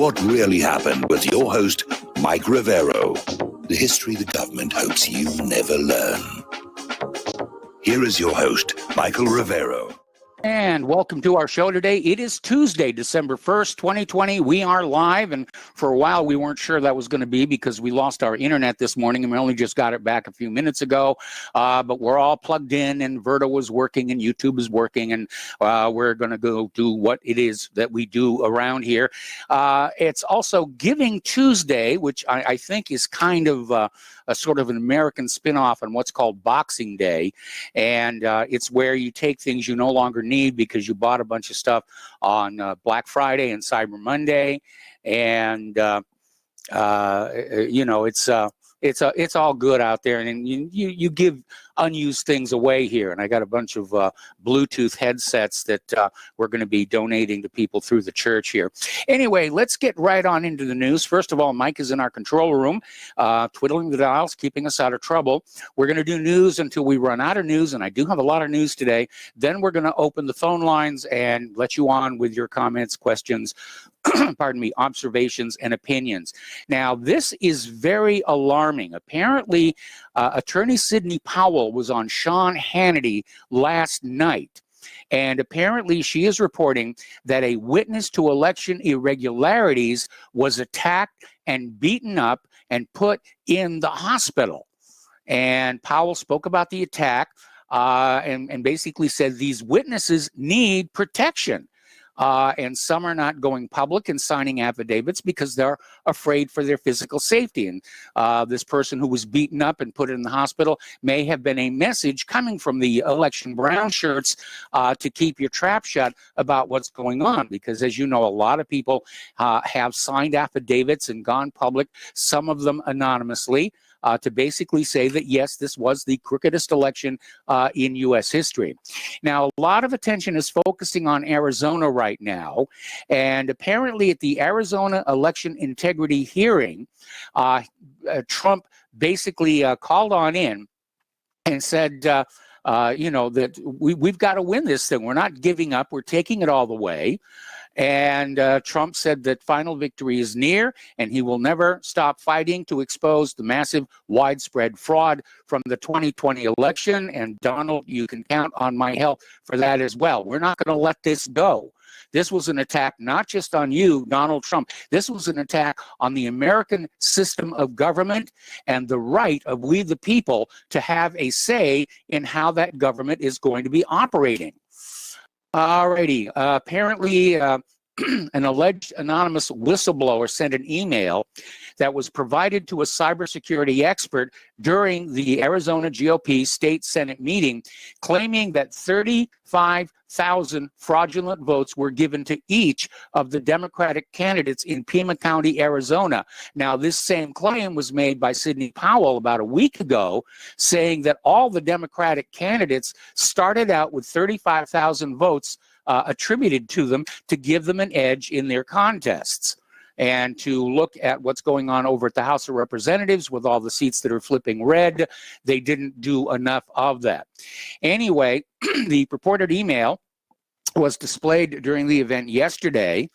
What really happened with your host, Mike Rivero. The history the government hopes you never learn. Here is your host, Michael Rivero. And welcome to our show today. It is Tuesday, December 1st, 2020. We are live, and for a while we weren't sure that was going to be because we lost our internet this morning, and we only just got it back a few minutes ago. But we're all plugged in, and Verta was working, and YouTube is working, and we're going to go do what it is that we do around here. It's also Giving Tuesday, which I think is kind of a sort of an American spin-off on what's called Boxing Day, and it's where you take things you no longer need because you bought a bunch of stuff on Black Friday and Cyber Monday, and you know, it's all good out there, and you give unused things away here. And I got a bunch of Bluetooth headsets that we're going to be donating to people through the church here. Anyway, let's get right on into the news. First of all, Mike is in our control room, twiddling the dials, keeping us out of trouble. We're going to do news until we run out of news, and I do have a lot of news today. Then we're going to open the phone lines and let you on with your comments, questions, pardon me, observations and opinions. Now, this is very alarming. Apparently, Attorney Sidney Powell was on Sean Hannity last night, and apparently she is reporting that a witness to election irregularities was attacked and beaten up and put in the hospital. And Powell spoke about the attack and basically said these witnesses need protection. And some are not going public and signing affidavits because they're afraid for their physical safety. And this person who was beaten up and put in the hospital may have been a message coming from the election brown shirts to keep your trap shut about what's going on. Because as you know, a lot of people have signed affidavits and gone public, some of them anonymously, to basically say that, yes, this was the crookedest election in U.S. history. Now, a lot of attention is focusing on Arizona right now, and apparently at the Arizona election integrity hearing, Trump basically called on in and said, you know, that we've got to win this thing. We're not giving up. We're taking it all the way. And Trump said that final victory is near, and he will never stop fighting to expose the massive, widespread fraud from the 2020 election. And Donald, you can count on my help for that as well. We're not going to let this go. This was an attack not just on you, Donald Trump. This was an attack on the American system of government and the right of we the people to have a say in how that government is going to be operating. Alrighty, apparently an alleged anonymous whistleblower sent an email that was provided to a cybersecurity expert during the Arizona GOP State Senate meeting, claiming that 35,000 fraudulent votes were given to each of the Democratic candidates in Pima County, Arizona. Now, this same claim was made by Sidney Powell about a week ago, saying that all the Democratic candidates started out with 35,000 votes attributed to them to give them an edge in their contests. And to look at what's going on over at the House of Representatives with all the seats that are flipping red, they didn't do enough of that. Anyway, the purported email was displayed during the event yesterday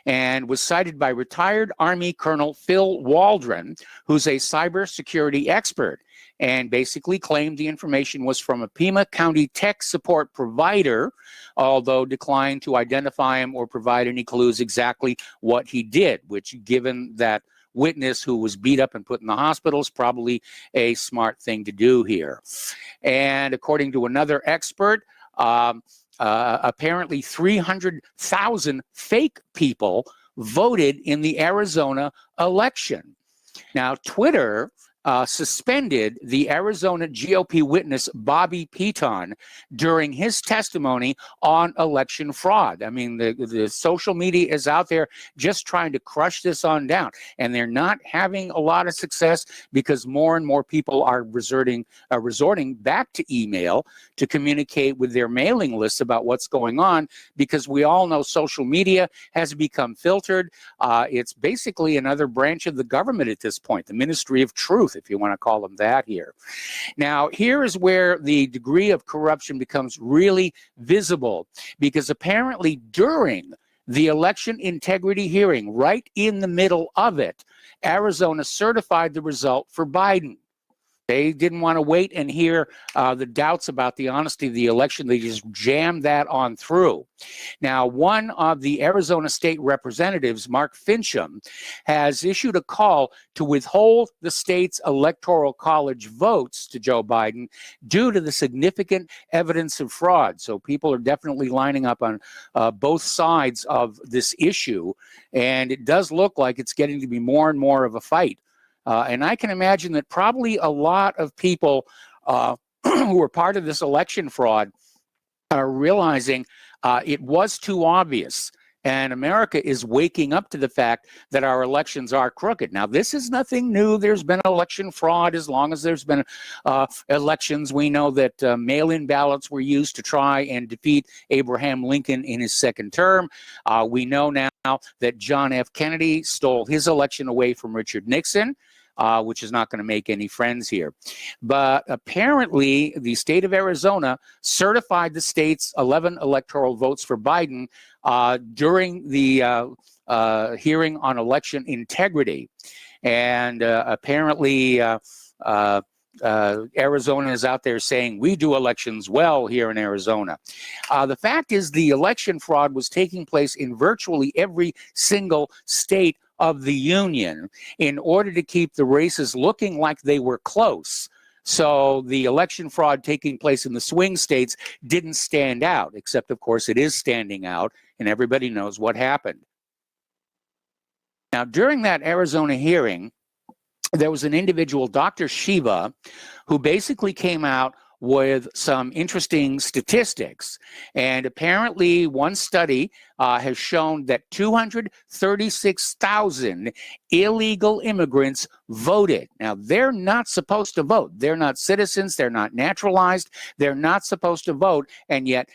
and was cited by retired Army Colonel Phil Waldron, who's a cybersecurity expert, and basically claimed the information was from a Pima County tech support provider, although declined to identify him or provide any clues exactly what he did, which, given that witness who was beat up and put in the hospital, is probably a smart thing to do here. And according to another expert, apparently 300,000 fake people voted in the Arizona election. Now, Twitter suspended the Arizona GOP witness Bobby Piton during his testimony on election fraud. I mean, the social media is out there just trying to crush this on down, and they're not having a lot of success because more and more people are resorting back to email to communicate with their mailing lists about what's going on, because we all know social media has become filtered. It's basically another branch of the government at this point, the Ministry of Truth, if you want to call them that here. Now, here is where the degree of corruption becomes really visible, because apparently during the election integrity hearing, right in the middle of it, Arizona certified the result for Biden. They didn't want to wait and hear the doubts about the honesty of the election. They just jammed that on through. Now, one of the Arizona state representatives, Mark Fincham, has issued a call to withhold the state's electoral college votes to Joe Biden due to the significant evidence of fraud. So people are definitely lining up on both sides of this issue, and it does look like it's getting to be more and more of a fight. And I can imagine that probably a lot of people who were part of this election fraud are realizing it was too obvious. And America is waking up to the fact that our elections are crooked. Now, this is nothing new. There's been election fraud as long as there's been elections. We know that mail-in ballots were used to try and defeat Abraham Lincoln in his second term. We know now that John F. Kennedy stole his election away from Richard Nixon. Which is not going to make any friends here. But apparently, the state of Arizona certified the state's 11 electoral votes for Biden during the hearing on election integrity. And apparently, Arizona is out there saying, we do elections well here in Arizona. The fact is, the election fraud was taking place in virtually every single state of the union in order to keep the races looking like they were close. So the election fraud taking place in the swing states didn't stand out, except, of course, it is standing out, and everybody knows what happened. Now, during that Arizona hearing, there was an individual, Dr. Shiva, who basically came out with some interesting statistics. And apparently one study has shown that 236,000 illegal immigrants voted. Now, they're not supposed to vote. They're not citizens. They're not naturalized. They're not supposed to vote, and yet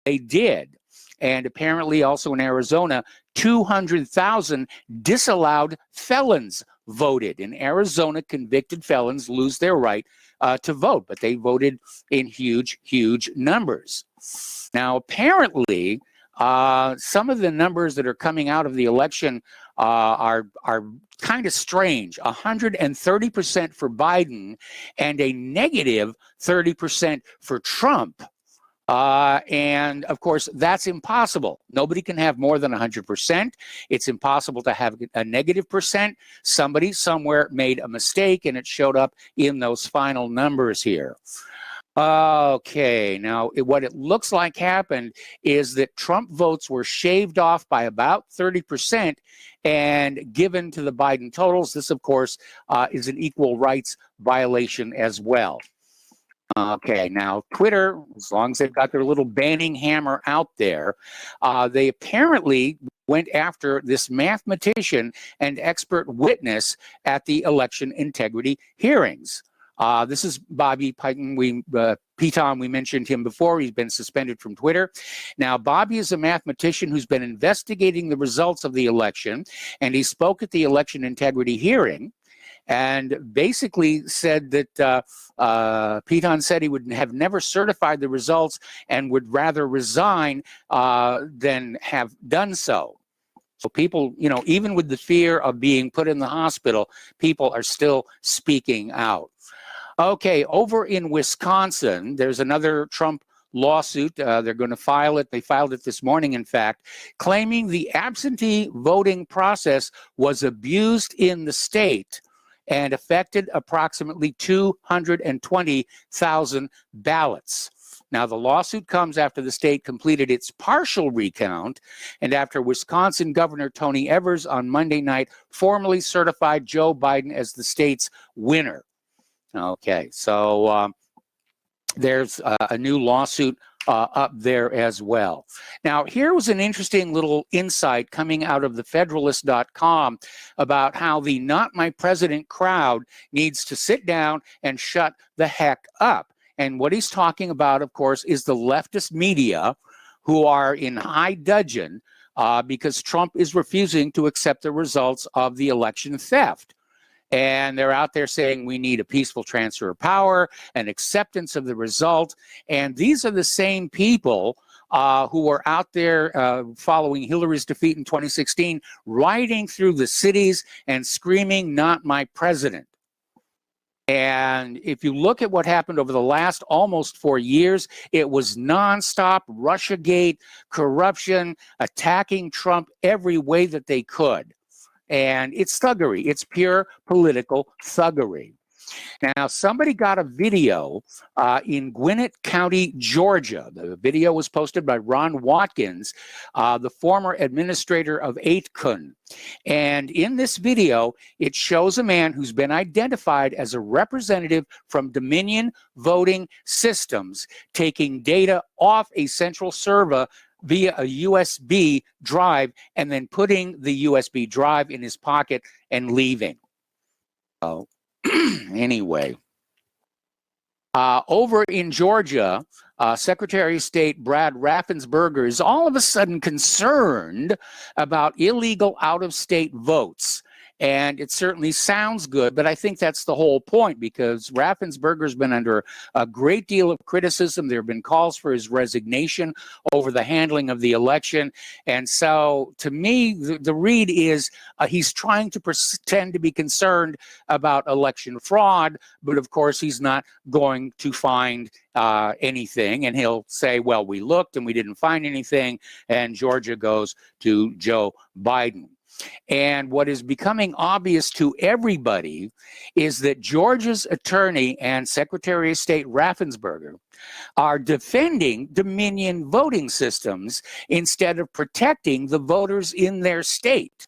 they did. And apparently also in Arizona, 200,000 disallowed felons voted. In Arizona, convicted felons lose their right to vote, but they voted in huge, huge numbers. Now, apparently, some of the numbers that are coming out of the election are kind of strange. 130% for Biden and a negative 30% for Trump. And of course, that's impossible. Nobody can have more than 100%. It's impossible to have a negative percent. Somebody somewhere made a mistake and it showed up in those final numbers here. Okay, now what it looks like happened is that Trump votes were shaved off by about 30% and given to the Biden totals. This, of course, is an equal rights violation as well. Okay, now Twitter, as long as they've got their little banning hammer out there, they apparently went after this mathematician and expert witness at the election integrity hearings. This is Bobby Piton. Piton, we mentioned him before. He's been suspended from Twitter. Now, Bobby is a mathematician who's been investigating the results of the election, and he spoke at the election integrity hearing. And basically said that Piton said he would have never certified the results and would rather resign than have done so. So people, you know, even with the fear of being put in the hospital, people are still speaking out. Okay, over in Wisconsin, there's another Trump lawsuit. They're going to file it. They filed it this morning, in fact, claiming the absentee voting process was abused in the state and affected approximately 220,000 ballots. Now, the lawsuit comes after the state completed its partial recount and after Wisconsin Governor Tony Evers on Monday night formally certified Joe Biden as the state's winner. Okay, so there's a new lawsuit up there as well. Now, here was an interesting little insight coming out of the Federalist.com about how the Not My President crowd needs to sit down and shut the heck up. And what he's talking about, of course, is the leftist media who are in high dudgeon because Trump is refusing to accept the results of the election theft. And they're out there saying we need a peaceful transfer of power and acceptance of the result. And these are the same people who were out there following Hillary's defeat in 2016, riding through the cities and screaming, "Not my president." And if you look at what happened over the last almost 4 years, it was nonstop Russiagate, corruption, attacking Trump every way that they could. And it's thuggery. It's pure political thuggery. Now, somebody got a video in Gwinnett County, Georgia. The video was posted by Ron Watkins, the former administrator of Aitken. And in this video, it shows a man who's been identified as a representative from Dominion Voting Systems taking data off a central server via a USB drive and then putting the USB drive in his pocket and leaving. Oh. Anyway, over in Georgia, Secretary of State Brad Raffensperger is all of a sudden concerned about illegal out-of-state votes. And it certainly sounds good, but I think that's the whole point, because Raffensperger's been under a great deal of criticism. There have been calls for his resignation over the handling of the election. And so to me, the read is he's trying to pretend to be concerned about election fraud, but of course he's not going to find anything. And he'll say, well, we looked and we didn't find anything. And Georgia goes to Joe Biden. And what is becoming obvious to everybody is that Georgia's attorney and Secretary of State Raffensperger are defending Dominion voting systems instead of protecting the voters in their state.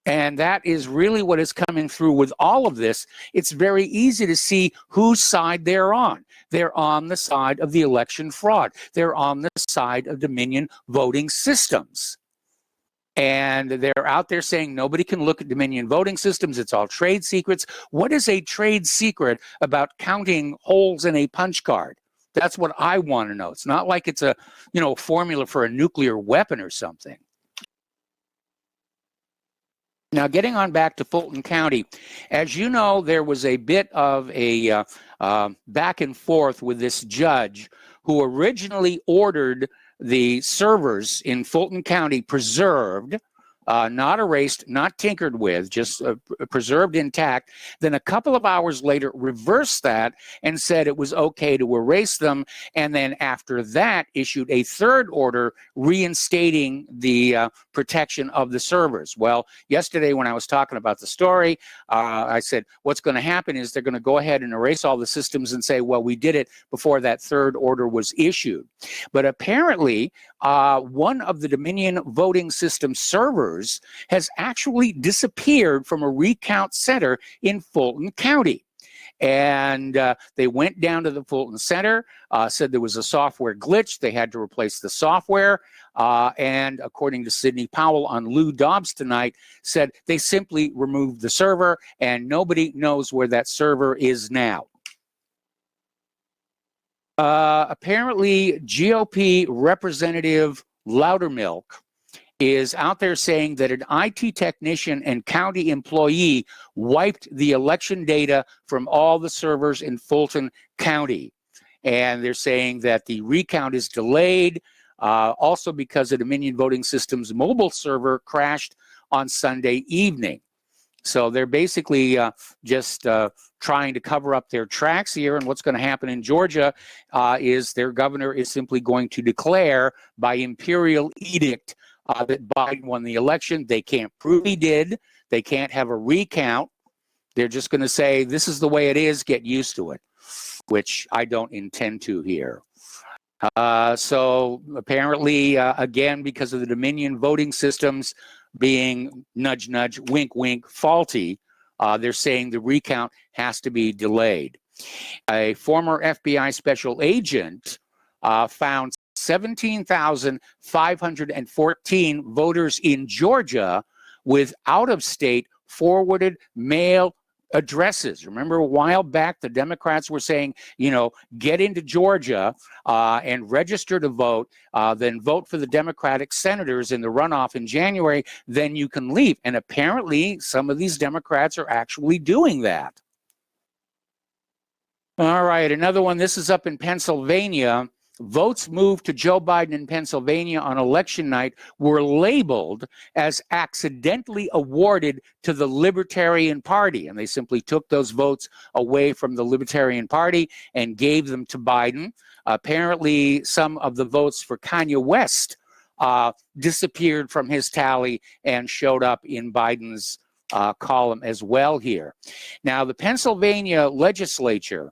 And that is really what is coming through with all of this. It's very easy to see whose side they're on. They're on the side of the election fraud. They're on the side of Dominion voting systems. And they're out there saying nobody can look at Dominion voting systems. It's all trade secrets. What is a trade secret about counting holes in a punch card? That's what I want to know. It's not like it's a, formula for a nuclear weapon or something. Now, getting on back to Fulton County, as you know, there was a bit of a back and forth with this judge who originally ordered the servers in Fulton County preserved, not erased, not tinkered with, just preserved intact. Then a couple of hours later reversed that and said it was okay to erase them. And then after that issued a third order reinstating the protection of the servers. Well, yesterday when I was talking about the story, I said what's going to happen is they're going to go ahead and erase all the systems and say, well, we did it before that third order was issued. But apparently one of the Dominion voting system servers has actually disappeared from a recount center in Fulton County. And they went down to the Fulton Center, said there was a software glitch. They had to replace the software. And according to Sidney Powell on Lou Dobbs tonight, said they simply removed the server and nobody knows where that server is now. Apparently, GOP Representative Loudermilk is out there saying that an IT technician and county employee wiped the election data from all the servers in Fulton County. And they're saying that the recount is delayed, also because the Dominion Voting Systems mobile server crashed on Sunday evening. So they're basically just trying to cover up their tracks here. And what's going to happen in Georgia is their governor is simply going to declare by imperial edict that Biden won the election. They can't prove he did. They can't have a recount. They're just going to say, this is the way it is, get used to it, which I don't intend to here. So apparently, again, because of the Dominion voting systems being nudge, nudge, wink, wink, faulty, they're saying the recount has to be delayed. A former FBI special agent found 17,514 voters in Georgia with out-of-state forwarded mail addresses. Remember a while back, the Democrats were saying, get into Georgia and register to vote, then vote for the Democratic senators in the runoff in January, then you can leave. And apparently some of these Democrats are actually doing that. All right, another one. This is up in Pennsylvania. votes moved to Joe Biden in Pennsylvania on election night were labeled as accidentally awarded to the Libertarian Party. And they simply took those votes away from the Libertarian Party and gave them to Biden. Apparently, some of the votes for Kanye West disappeared from his tally and showed up in Biden's column as well here. Now, the Pennsylvania legislature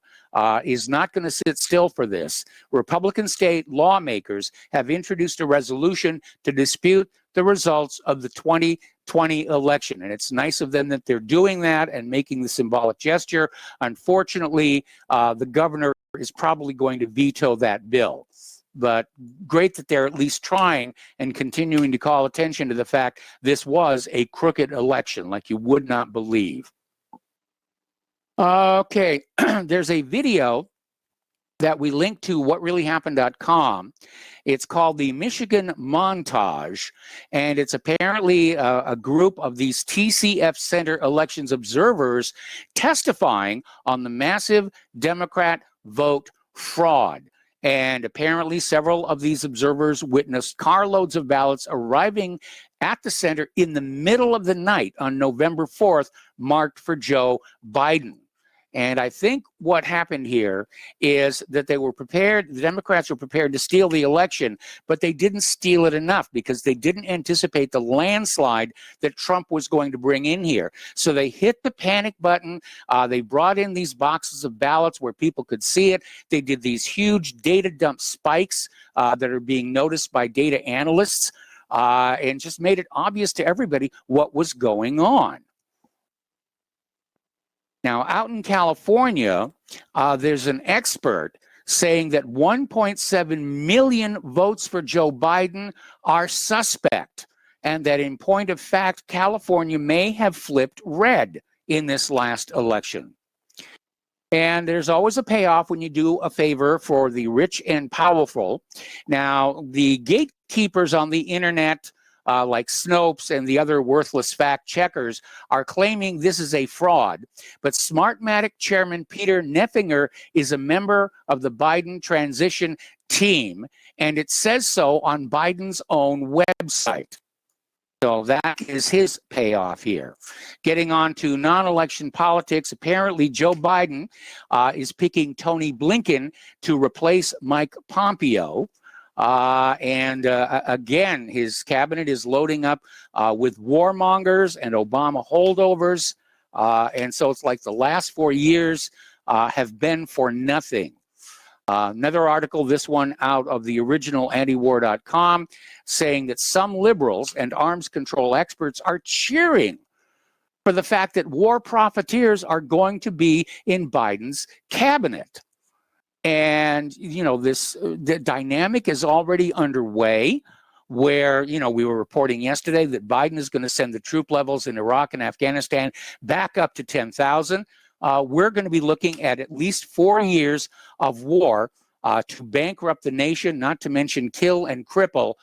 is not going to sit still for this. Republican state lawmakers have introduced a resolution to dispute the results of the 2020 election. And it's nice of them that they're doing that and making the symbolic gesture. Unfortunately, the governor is probably going to veto that bill. But great that they're at least trying and continuing to call attention to the fact this was a crooked election like you would not believe. Okay, there's a video that we link to whatreallyhappened.com. It's called the Michigan Montage, and it's apparently a group of these TCF Center elections observers testifying on the massive Democrat vote fraud. And apparently several of these observers witnessed carloads of ballots arriving at the center in the middle of the night on November 4th, marked for Joe Biden. And I think what happened here is that they were prepared, the Democrats were prepared to steal the election, but they didn't steal it enough because they didn't anticipate the landslide that Trump was going to bring in here. So they hit the panic button. They brought in these boxes of ballots where people could see it. They did these huge data dump spikes that are being noticed by data analysts and just made it obvious to everybody what was going on. Now, out in California, there's an expert saying that 1.7 million votes for Joe Biden are suspect, and that in point of fact, California may have flipped red in this last election. And there's always a payoff when you do a favor for the rich and powerful. Now, the gatekeepers on the internet, like Snopes and the other worthless fact checkers, are claiming this is a fraud. But Smartmatic chairman Peter Neffinger is a member of the Biden transition team, and it says so on Biden's own website. So that is his payoff here. Getting on to non-election politics, apparently Joe Biden is picking Tony Blinken to replace Mike Pompeo. Again, his cabinet is loading up with warmongers and Obama holdovers. And so it's like the last 4 years have been for nothing. Another article, this one out of the original antiwar.com, saying that some liberals and arms control experts are cheering for the fact that war profiteers are going to be in Biden's cabinet. And, you know, the dynamic is already underway where, you know, we were reporting yesterday that Biden is going to send the troop levels in Iraq and Afghanistan back up to 10,000. We're going to be looking at least 4 years of war to bankrupt the nation, not to mention kill and cripple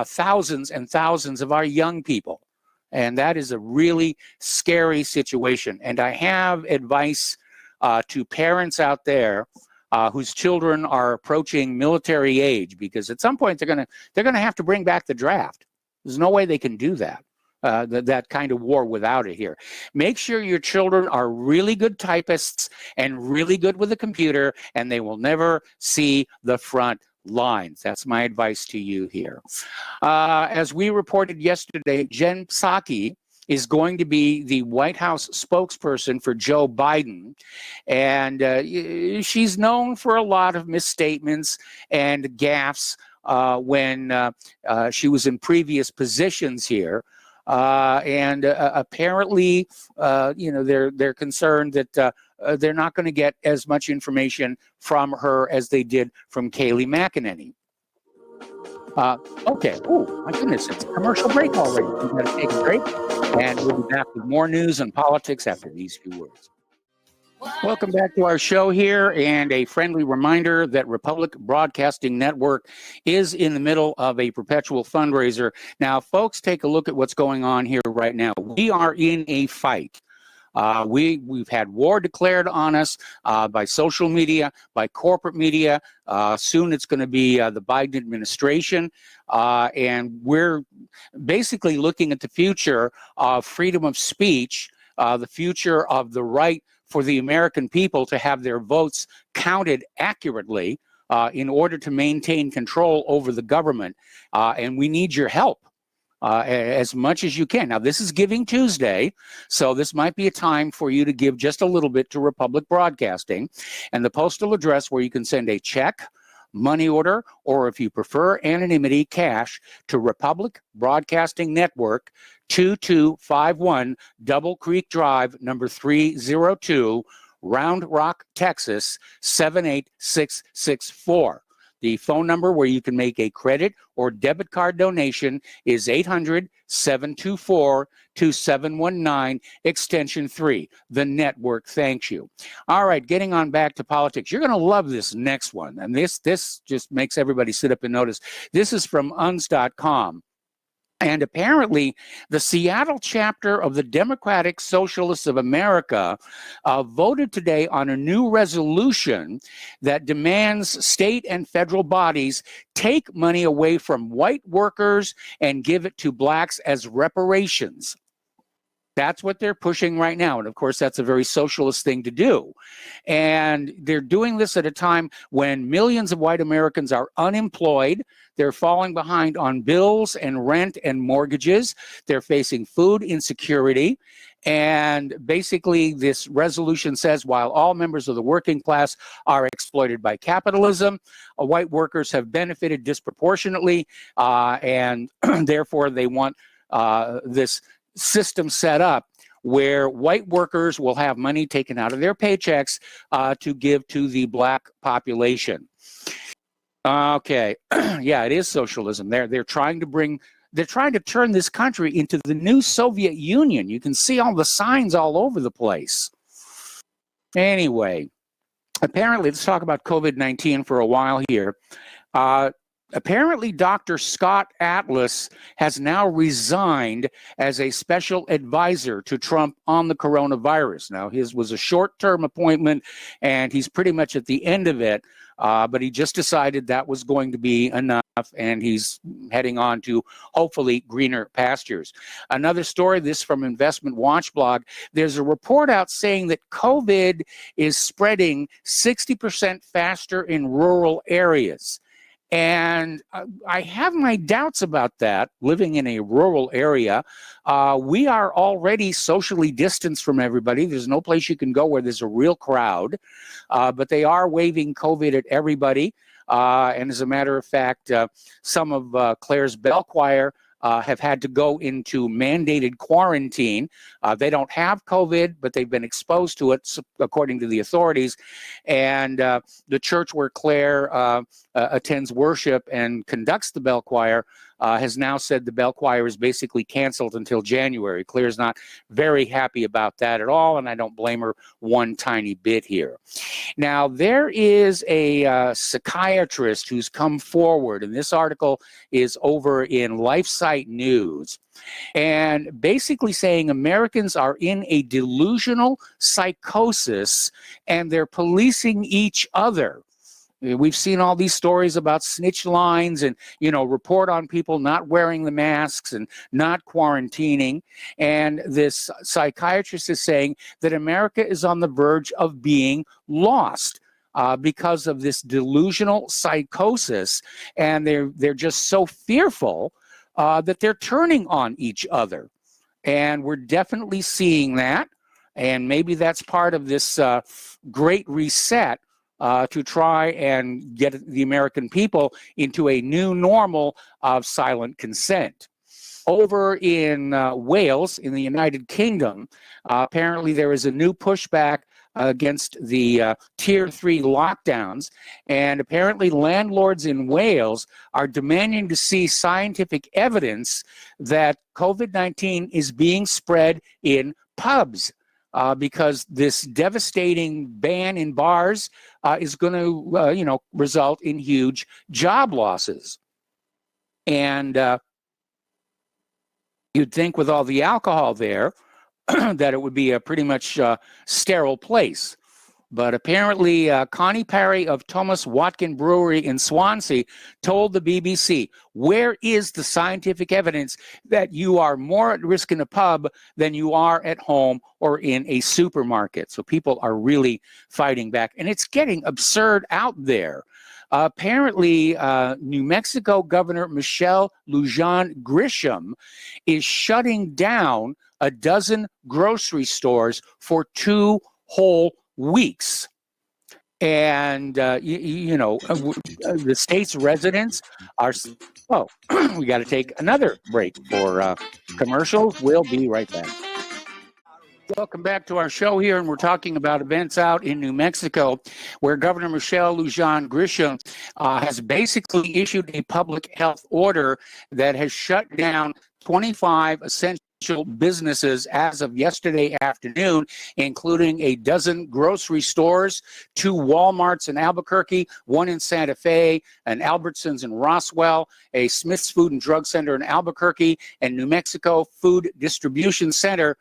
thousands and thousands of our young people. And that is a really scary situation. And I have advice to parents out there whose children are approaching military age, because at some point they're gonna have to bring back the draft. There's no way they can do that, that kind of war without it here. Make sure your children are really good typists and really good with a computer, and they will never see the front lines. That's my advice to you here. As we reported yesterday, Jen Psaki is going to be the White House spokesperson for Joe Biden. And she's known for a lot of misstatements and gaffes when she was in previous positions here. Apparently, you know, they're concerned that they're not going to get as much information from her as they did from Kayleigh McEnany. Okay. Oh, my goodness. It's a commercial break already. We've got to take a break, and we'll be back with more news and politics after these few words. Welcome back to our show here, and a friendly reminder that Republic Broadcasting Network is in the middle of a perpetual fundraiser. Now, folks, take a look at what's going on here right now. We are in a fight. We've had war declared on us by social media, by corporate media. Soon it's going to be the Biden administration. And we're basically looking at the future of freedom of speech, the future of the right for the American people to have their votes counted accurately in order to maintain control over the government. And we need your help. As much as you can. Now, this is Giving Tuesday, so this might be a time for you to give just a little bit to Republic Broadcasting. And the postal address where you can send a check, money order, or if you prefer anonymity, cash, to Republic Broadcasting Network, 2251 Double Creek Drive, number 302, Round Rock, Texas, 78664. The phone number where you can make a credit or debit card donation is 800-724-2719, extension 3. The network thanks you. All right, getting on back to politics. You're going to love this next one. And this just makes everybody sit up and notice. This is from uns.com. And apparently, the Seattle chapter of the Democratic Socialists of America voted today on a new resolution that demands state and federal bodies take money away from white workers and give it to blacks as reparations. That's what they're pushing right now. And of course, that's a very socialist thing to do. And they're doing this at a time when millions of white Americans are unemployed. They're falling behind on bills and rent and mortgages. They're facing food insecurity. And basically, this resolution says while all members of the working class are exploited by capitalism, white workers have benefited disproportionately. And therefore, they want this system set up where white workers will have money taken out of their paychecks to give to the black population. Okay, yeah, it is socialism. They're trying to turn this country into the new Soviet Union. You can see all the signs all over the place. Anyway, apparently, let's talk about COVID-19 for a while here. Apparently, Dr. Scott Atlas has now resigned as a special advisor to Trump on the coronavirus. Now, his was a short-term appointment, and he's pretty much at the end of it, but he just decided that was going to be enough, and he's heading on to, hopefully, greener pastures. Another story, this from Investment Watch blog, there's a report out saying that COVID is spreading 60% faster in rural areas. And I have my doubts about that, living in a rural area. We are already socially distanced from everybody. There's no place you can go where there's a real crowd. But they are waving COVID at everybody. And as a matter of fact, some of Claire's Bell Choir have had to go into mandated quarantine. They don't have COVID, but they've been exposed to it, according to the authorities. And the church where Claire attends worship and conducts the Bell Choir has now said the Bell Choir is basically canceled until January. Claire's not very happy about that at all, and I don't blame her one tiny bit here. Now, there is a psychiatrist who's come forward, and this article is over in LifeSite News, and basically saying Americans are in a delusional psychosis and they're policing each other. We've seen all these stories about snitch lines and, report on people not wearing the masks and not quarantining. And this psychiatrist is saying that America is on the verge of being lost because of this delusional psychosis. And they're just so fearful that they're turning on each other. And we're definitely seeing that. And maybe that's part of this great reset to try and get the American people into a new normal of silent consent. Over in Wales, in the United Kingdom, apparently there is a new pushback against the Tier 3 lockdowns, and apparently landlords in Wales are demanding to see scientific evidence that COVID-19 is being spread in pubs. Because this devastating ban in bars is going to, result in huge job losses. And you'd think with all the alcohol there, that it would be a pretty much sterile place. But apparently, Connie Parry of Thomas Watkin Brewery in Swansea told the BBC, where is the scientific evidence that you are more at risk in a pub than you are at home or in a supermarket? So people are really fighting back. And it's getting absurd out there. Apparently, New Mexico Governor Michelle Lujan Grisham is shutting down a dozen grocery stores for 2 whole weeks. And, the state's residents are, oh, we got to take another break for commercials. We'll be right back. Welcome back to our show here, and we're talking about events out in New Mexico, where Governor Michelle Lujan Grisham has basically issued a public health order that has shut down 25 essential businesses as of yesterday afternoon, including a dozen grocery stores, 2 Walmarts in Albuquerque, 1 in Santa Fe, an Albertsons in Roswell, a Smith's Food and Drug Center in Albuquerque, and New Mexico Food Distribution Center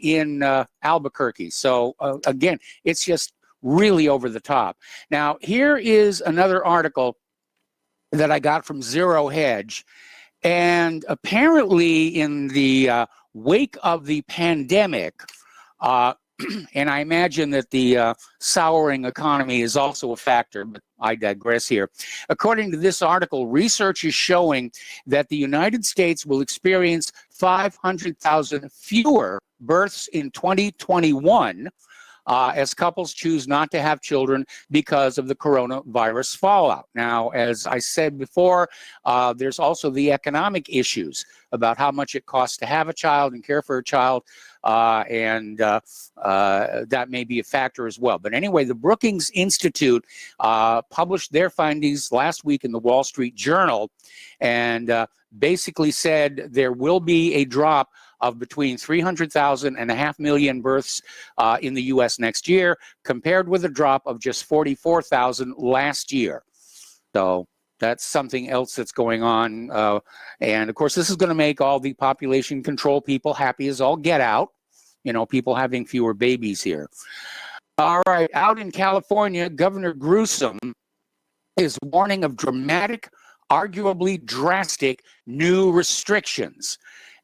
in Albuquerque. So again, it's just really over the top. Now, here is another article that I got from Zero Hedge. And apparently in the wake of the pandemic, and I imagine that the souring economy is also a factor, but I digress here. According to this article, research is showing that the United States will experience 500,000 fewer births in 2021 as couples choose not to have children because of the coronavirus fallout. Now, as I said before, there's also the economic issues about how much it costs to have a child and care for a child, and that may be a factor as well. But anyway, the Brookings Institute published their findings last week in the Wall Street Journal, and basically said there will be a drop of between 300,000 and 500,000 births in the U.S. next year, compared with a drop of just 44,000 last year. So that's something else that's going on. And of course, this is going to make all the population control people happy as all get out, people having fewer babies here. All right, out in California, Governor Newsom is warning of dramatic, arguably drastic new restrictions.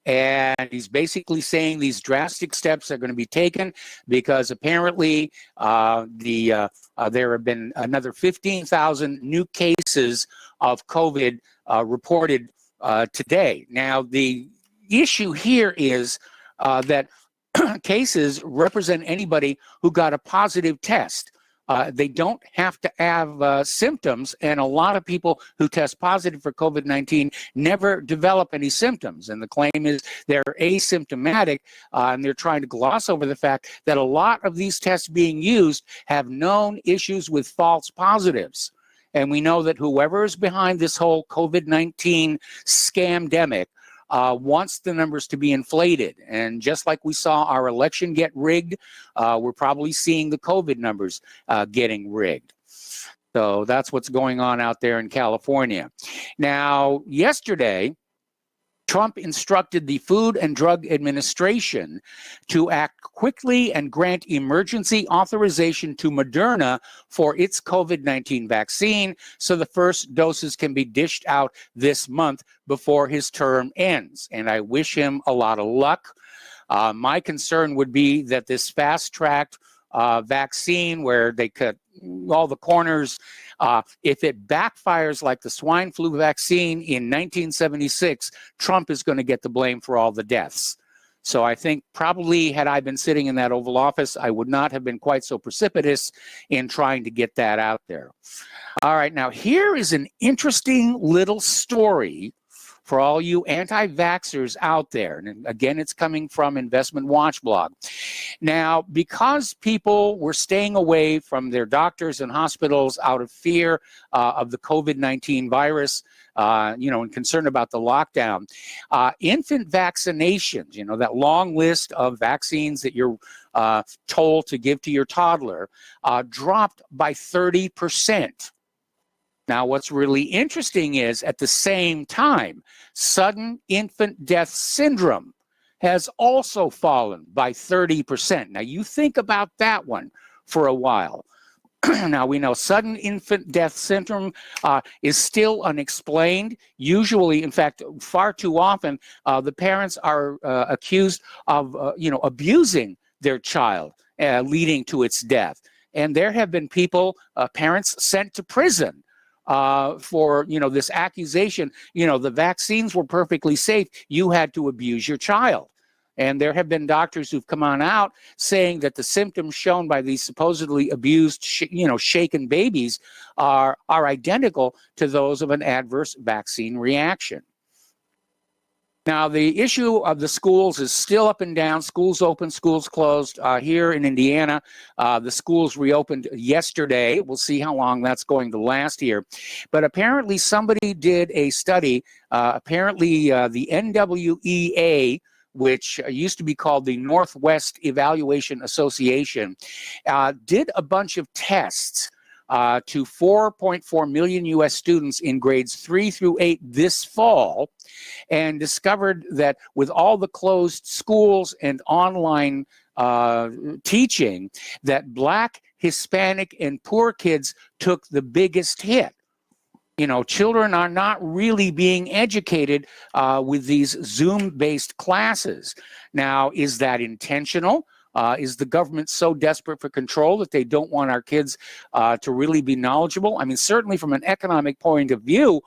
And he's basically saying these drastic steps are going to be taken because apparently there have been another 15,000 new cases of COVID reported today. Now, the issue here is that cases represent anybody who got a positive test. They don't have to have symptoms, and a lot of people who test positive for COVID-19 never develop any symptoms. And the claim is they're asymptomatic, and they're trying to gloss over the fact that a lot of these tests being used have known issues with false positives. And we know that whoever is behind this whole COVID-19 scamdemic wants the numbers to be inflated. And just like we saw our election get rigged, we're probably seeing the COVID numbers getting rigged. So that's what's going on out there in California. Now, yesterday, Trump instructed the Food and Drug Administration to act quickly and grant emergency authorization to Moderna for its COVID-19 vaccine so the first doses can be dished out this month before his term ends. And I wish him a lot of luck. My concern would be that this fast-tracked vaccine where they cut all the corners, if it backfires like the swine flu vaccine in 1976, Trump is going to get the blame for all the deaths. So I think probably had I been sitting in that Oval Office, I would not have been quite so precipitous in trying to get that out there. All right, now here is an interesting little story for all you anti-vaxxers out there. And again, it's coming from Investment Watch blog. Now, because people were staying away from their doctors and hospitals out of fear of the COVID-19 virus, and concerned about the lockdown, infant vaccinations, that long list of vaccines that you're told to give to your toddler, dropped by 30%. Now, what's really interesting is at the same time, sudden infant death syndrome has also fallen by 30%. Now, you think about that one for a while. Now, we know sudden infant death syndrome is still unexplained. Usually, in fact, far too often, the parents are accused of, abusing their child, leading to its death. And there have been people, parents sent to prison for, this accusation, the vaccines were perfectly safe. You had to abuse your child. And there have been doctors who've come on out saying that the symptoms shown by these supposedly abused, shaken babies are identical to those of an adverse vaccine reaction. Now, the issue of the schools is still up and down. Schools open, schools closed. Here in Indiana, the schools reopened yesterday. We'll see how long that's going to last here. But apparently somebody did a study. Apparently the NWEA, which used to be called the Northwest Evaluation Association, did a bunch of tests to 4.4 million U.S. students in grades 3 through 8 this fall, and discovered that with all the closed schools and online teaching, that Black, Hispanic, and poor kids took the biggest hit. Children are not really being educated with these Zoom-based classes. Now, is that intentional? Is the government so desperate for control that they don't want our kids to really be knowledgeable? I mean, certainly from an economic point of view,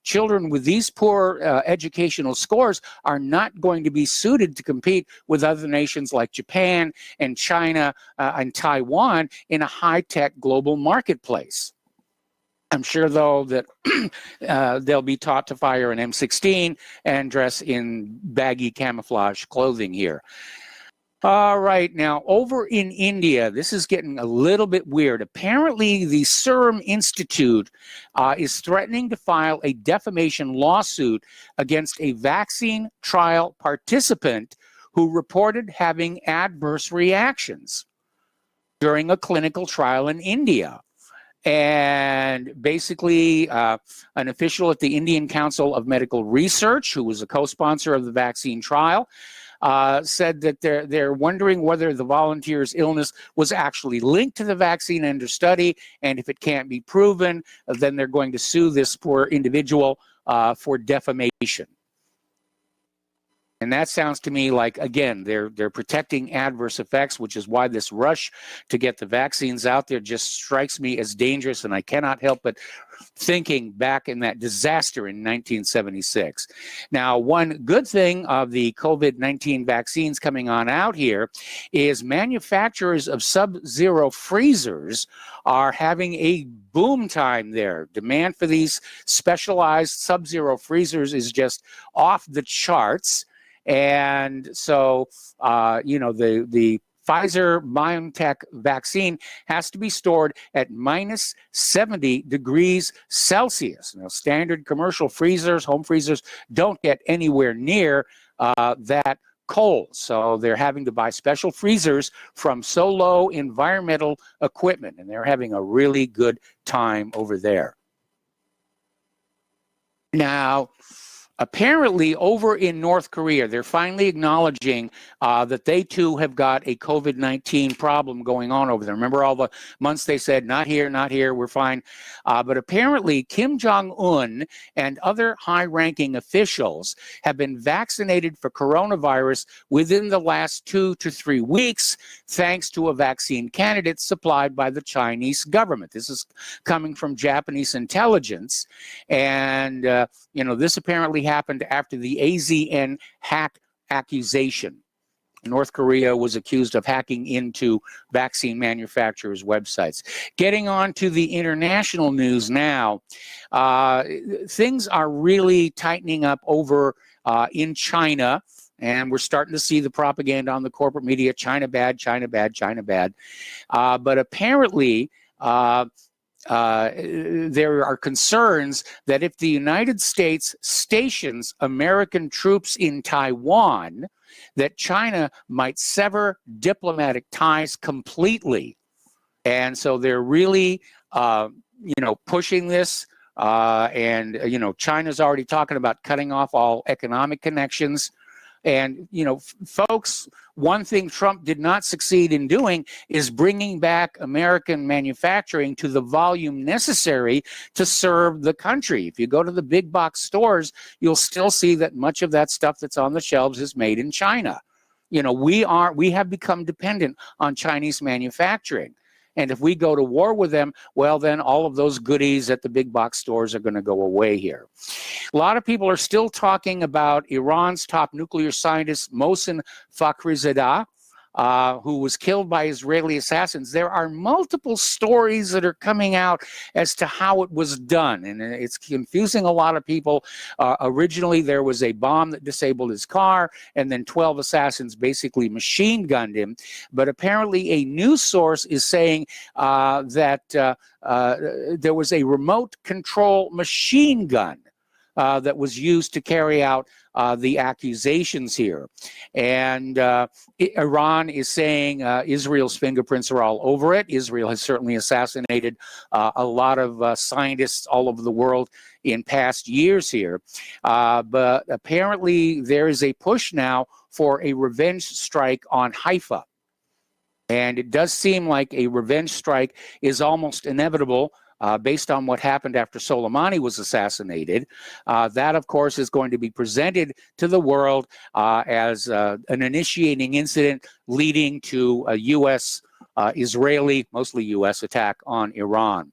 children with these poor educational scores are not going to be suited to compete with other nations like Japan and China and Taiwan in a high-tech global marketplace. I'm sure, though, that they'll be taught to fire an M16 and dress in baggy camouflage clothing here. All right, now over in India, this is getting a little bit weird. Apparently, the Serum Institute is threatening to file a defamation lawsuit against a vaccine trial participant who reported having adverse reactions during a clinical trial in India. And basically, an official at the Indian Council of Medical Research, who was a co-sponsor of the vaccine trial, said that they're wondering whether the volunteer's illness was actually linked to the vaccine under study, and if it can't be proven, then they're going to sue this poor individual for defamation. And that sounds to me like, again, they're protecting adverse effects, which is why this rush to get the vaccines out there just strikes me as dangerous, and I cannot help but thinking back in that disaster in 1976. Now, one good thing of the COVID-19 vaccines coming on out here is manufacturers of sub-zero freezers are having a boom time there. Demand for these specialized sub-zero freezers is just off the charts. And so, the Pfizer-BioNTech vaccine has to be stored at minus 70 degrees Celsius. Now, standard commercial freezers, home freezers, don't get anywhere near that cold. So they're having to buy special freezers from Solo Environmental Equipment, and they're having a really good time over there. Now, apparently, over in North Korea, they're finally acknowledging that they too have got a COVID-19 problem going on over there. Remember all the months they said, not here, we're fine. But apparently, Kim Jong-un and other high-ranking officials have been vaccinated for coronavirus within the last 2 to 3 weeks, thanks to a vaccine candidate supplied by the Chinese government. This is coming from Japanese intelligence. And, this apparently happened after the AZN hack accusation. North Korea was accused of hacking into vaccine manufacturers' websites. Getting on to the international news now, things are really tightening up over in China, and we're starting to see the propaganda on the corporate media, China bad, China bad, China bad. But apparently, there are concerns that if the United States stations American troops in Taiwan, that China might sever diplomatic ties completely. And so they're really, pushing this. And China's already talking about cutting off all economic connections. And, folks, one thing Trump did not succeed in doing is bringing back American manufacturing to the volume necessary to serve the country. If you go to the big box stores, you'll still see that much of that stuff that's on the shelves is made in China. We have become dependent on Chinese manufacturing. And if we go to war with them, well, then all of those goodies at the big box stores are going to go away here. A lot of people are still talking about Iran's top nuclear scientist, Mohsen Fakhrizadeh, who was killed by Israeli assassins. There are multiple stories that are coming out as to how it was done, and it's confusing a lot of people. Originally, there was a bomb that disabled his car, and then 12 assassins basically machine gunned him. But apparently, a news source is saying that there was a remote control machine gun that was used to carry out the accusations here. And Iran is saying Israel's fingerprints are all over it. Israel has certainly assassinated a lot of scientists all over the world in past years here. But apparently there is a push now for a revenge strike on Haifa. And it does seem like a revenge strike is almost inevitable. Based on what happened after Soleimani was assassinated. That, of course, is going to be presented to the world as an initiating incident leading to a U.S.-Israeli, mostly U.S. attack on Iran.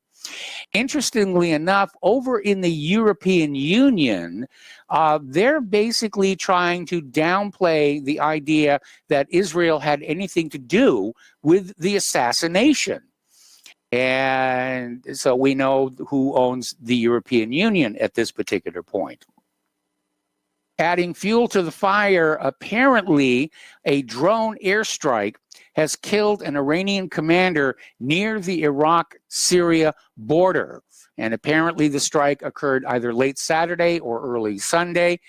Interestingly enough, over in the European Union, they're basically trying to downplay the idea that Israel had anything to do with the assassination. And so we know who owns the European Union at this particular point. Adding fuel to the fire, apparently a drone airstrike has killed an Iranian commander near the Iraq-Syria border. And apparently the strike occurred either late Saturday or early Sunday.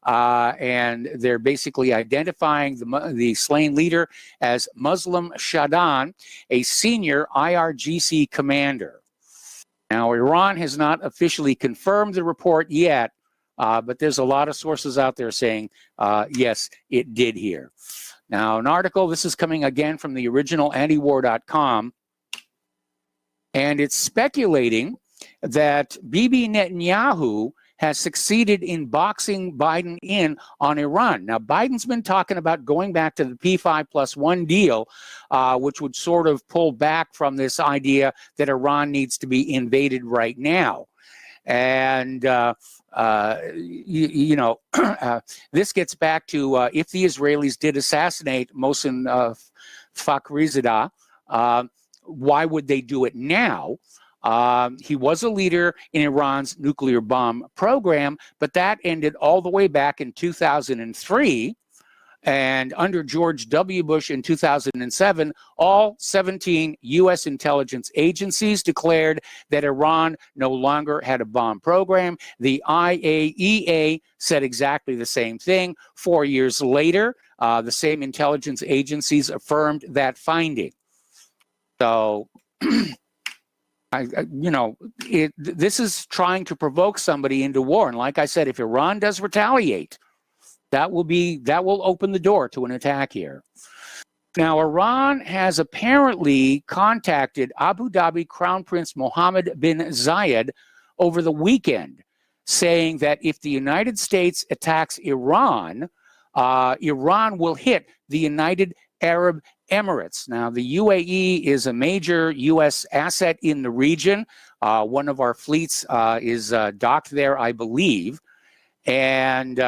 And they're basically identifying the slain leader as Muslim Shadan, a senior IRGC commander. Now, Iran has not officially confirmed the report yet, but there's a lot of sources out there saying, yes, it did here. Now, an article, this is coming again from the original antiwar.com, and it's speculating that Bibi Netanyahu has succeeded in boxing Biden in on Iran. Now, Biden's been talking about going back to the P5+1 deal, which would sort of pull back from this idea that Iran needs to be invaded right now. And, this gets back to if the Israelis did assassinate Mohsen Fakhrizadeh, why would they do it now? He was a leader in Iran's nuclear bomb program, but that ended all the way back in 2003. And under George W. Bush in 2007, all 17 U.S. intelligence agencies declared that Iran no longer had a bomb program. The IAEA said exactly the same thing. 4 years later, the same intelligence agencies affirmed that finding. So... this is trying to provoke somebody into war. And like I said, if Iran does retaliate, that will open the door to an attack here. Now, Iran has apparently contacted Abu Dhabi Crown Prince Mohammed bin Zayed over the weekend, saying that if the United States attacks Iran, Iran will hit the United Arab Emirates. Now, the UAE is a major U.S. asset in the region. One of our fleets is docked there, I believe. And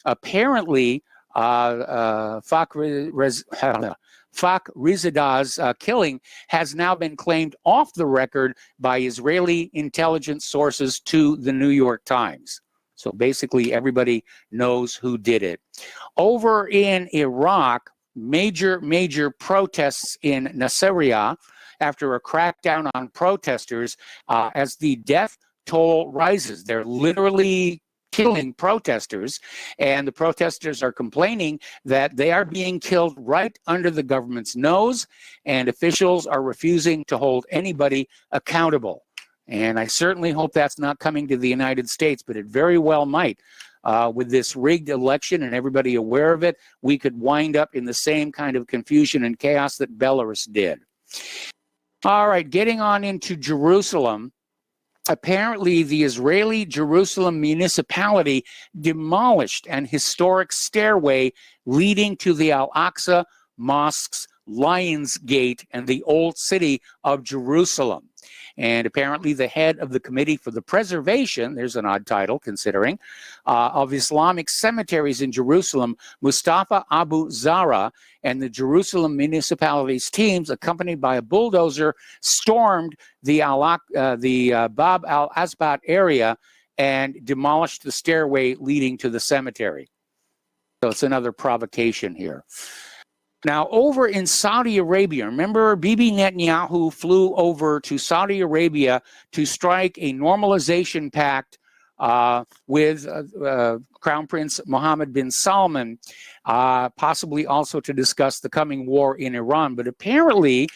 apparently, Fakhrizadeh's killing has now been claimed off the record by Israeli intelligence sources to the New York Times. So basically, everybody knows who did it. Over in Iraq, major protests in Nasiriyah after a crackdown on protesters as the death toll rises. They're literally killing protesters, and the protesters are complaining that they are being killed right under the government's nose, and officials are refusing to hold anybody accountable. And I certainly hope that's not coming to the United States, but it very well might. with this rigged election and everybody aware of it, we could wind up in the same kind of confusion and chaos that Belarus did. All right, getting on into Jerusalem. Apparently, the Israeli Jerusalem Municipality demolished an historic stairway leading to the Al-Aqsa, Mosques, Lions Gate, and the Old City of Jerusalem. And apparently the head of the Committee for the Preservation, there's an odd title considering, of Islamic cemeteries in Jerusalem, Mustafa Abu Zara, and the Jerusalem municipality's teams, accompanied by a bulldozer, stormed the Bab al-Asbat area and demolished the stairway leading to the cemetery. So it's another provocation here. Now, over in Saudi Arabia, remember Bibi Netanyahu flew over to Saudi Arabia to strike a normalization pact with Crown Prince Mohammed bin Salman, possibly also to discuss the coming war in Iran. But apparently,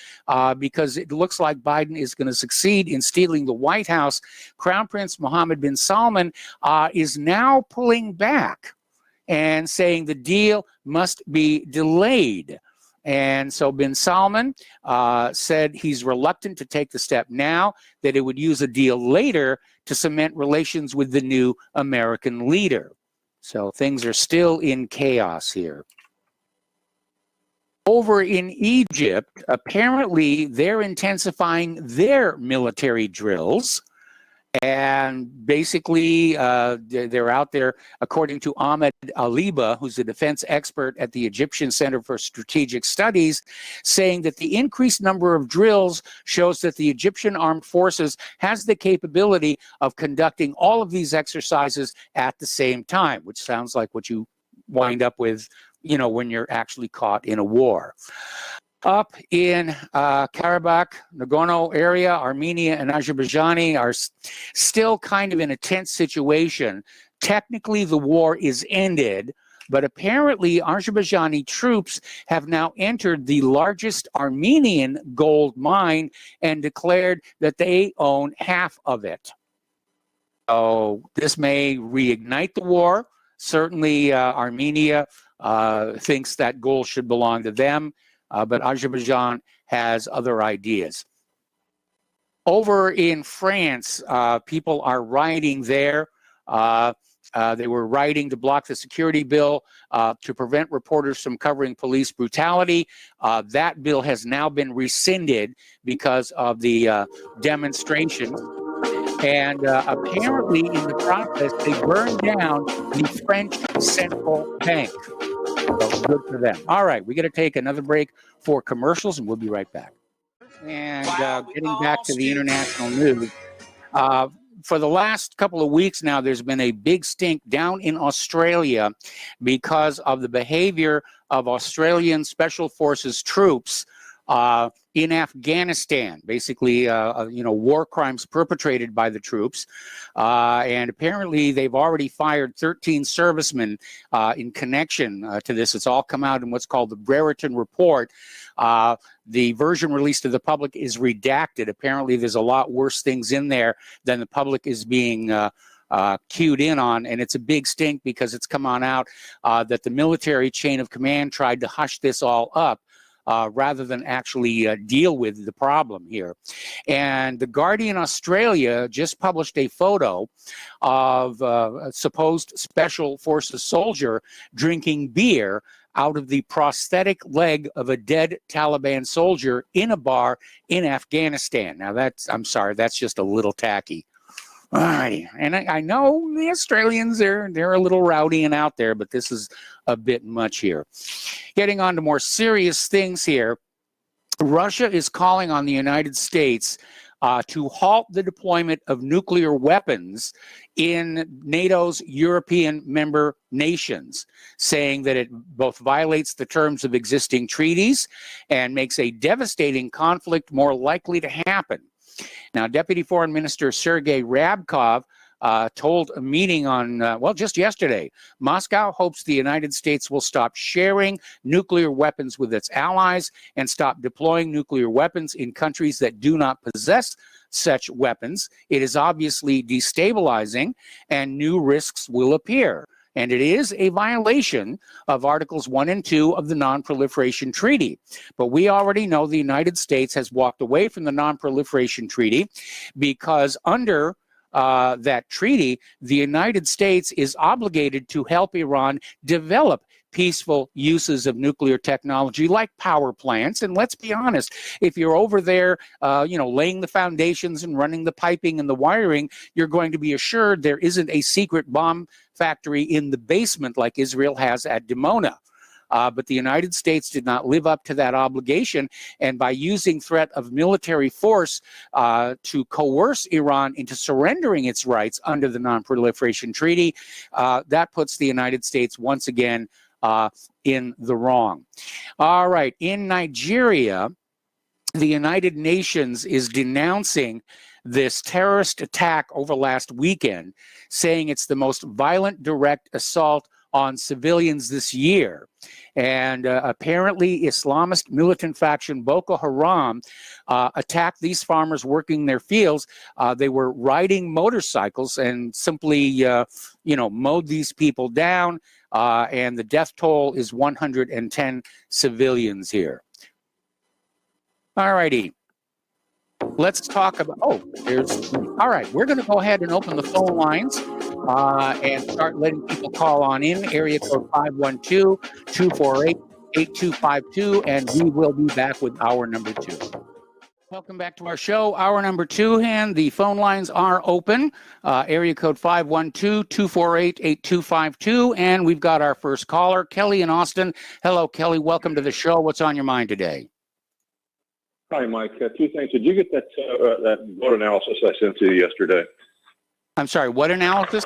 because it looks like Biden is going to succeed in stealing the White House, Crown Prince Mohammed bin Salman is now pulling back and saying the deal must be delayed. And so bin Salman said he's reluctant to take the step now, that it would use a deal later to cement relations with the new American leader. So things are still in chaos here. Over in Egypt, apparently they're intensifying their military drills. And basically, they're out there, according to Ahmed Aliba, who's a defense expert at the Egyptian Center for Strategic Studies, saying that the increased number of drills shows that the Egyptian Armed Forces has the capability of conducting all of these exercises at the same time, which sounds like what you wind up with, you know, when you're actually caught in a war. Up in Karabakh, Nagorno area, Armenia and Azerbaijan are still kind of in a tense situation. Technically, the war is ended, but apparently Azerbaijani troops have now entered the largest Armenian gold mine and declared that they own half of it. So this may reignite the war. Certainly, Armenia thinks that gold should belong to them. But Azerbaijan has other ideas. Over in France, people are rioting there. They were rioting to block the security bill to prevent reporters from covering police brutality. That bill has now been rescinded because of the demonstrations. And apparently in the process, they burned down the French Central Bank. So good for them. All right, we got to take another break for commercials, and we'll be right back. And getting back to the international news, for the last couple of weeks now, there's been a big stink down in Australia because of the behavior of Australian Special Forces troops in Afghanistan, basically, war crimes perpetrated by the troops. And apparently they've already fired 13 servicemen in connection to this. It's all come out in what's called the Brereton Report. The version released to the public is redacted. Apparently there's a lot worse things in there than the public is being cued in on, and it's a big stink because it's come on out that the military chain of command tried to hush this all up. Rather than actually deal with the problem here. And The Guardian Australia just published a photo of a supposed Special Forces soldier drinking beer out of the prosthetic leg of a dead Taliban soldier in a bar in Afghanistan. Now I'm sorry, that's just a little tacky. All righty, and I know the Australians, they're a little rowdy and out there, but this is a bit much here. Getting on to more serious things here, Russia is calling on the United States to halt the deployment of nuclear weapons in NATO's European member nations, saying that it both violates the terms of existing treaties and makes a devastating conflict more likely to happen. Now, Deputy Foreign Minister Sergei Ryabkov told a meeting on, just yesterday, Moscow hopes the United States will stop sharing nuclear weapons with its allies and stop deploying nuclear weapons in countries that do not possess such weapons. It is obviously destabilizing and new risks will appear. And it is a violation of Articles 1 and 2 of the Non-Proliferation Treaty. But we already know the United States has walked away from the Non-Proliferation Treaty because under that treaty, the United States is obligated to help Iran develop peaceful uses of nuclear technology like power plants. And let's be honest, if you're over there, laying the foundations and running the piping and the wiring, you're going to be assured there isn't a secret bomb factory in the basement like Israel has at Dimona. But the United States did not live up to that obligation, and by using threat of military force to coerce Iran into surrendering its rights under the Non-Proliferation Treaty, that puts the United States once again in the wrong. All right, in Nigeria, the United Nations is denouncing this terrorist attack over last weekend, saying it's the most violent direct assault on civilians this year. And apparently Islamist militant faction Boko Haram attacked these farmers working their fields. They were riding motorcycles and simply, mowed these people down. And the death toll is 110 civilians here. All righty. Let's talk about, all right, we're going to go ahead and open the phone lines and start letting people call on in. Area code 512-248-8252, and we will be back with hour number 2. Welcome back to our show, hour number 2, and the phone lines are open. Area code 512-248-8252, and we've got our first caller, Kelly in Austin. Hello, Kelly. Welcome to the show. What's on your mind today? Hi, Mike. 2 things. Did you get that vote analysis I sent to you yesterday? I'm sorry, what analysis?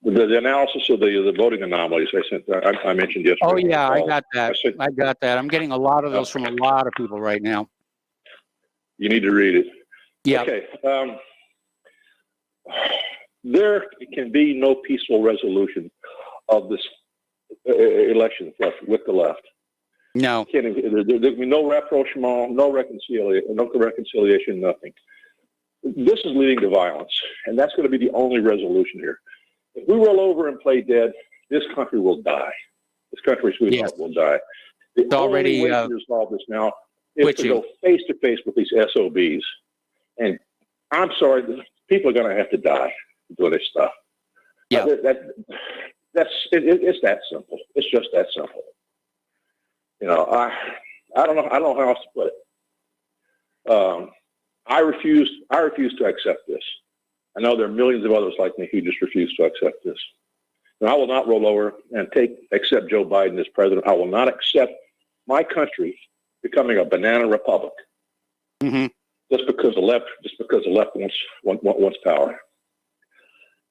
The analysis of the voting anomalies I sent. I mentioned yesterday. Oh, yeah, I got that. I got that. I'm getting a lot of those from a lot of people right now. You need to read it. Yeah. Okay. There can be no peaceful resolution of this election with the left. No. There can be no rapprochement, no reconciliation, nothing. This is leading to violence, and that's going to be the only resolution here. If we roll over and play dead, this country will die. This country, sweetheart, will die. The only way to resolve this now is to go face to face with these SOBs. And I'm sorry, people are going to have to die doing this stuff. Yeah. It's that simple. It's just that simple. I don't know how else to put it. I refuse to accept this. I know there are millions of others like me who just refuse to accept this. And I will not roll over and accept Joe Biden as president. I will not accept my country becoming a banana republic just because the left wants power.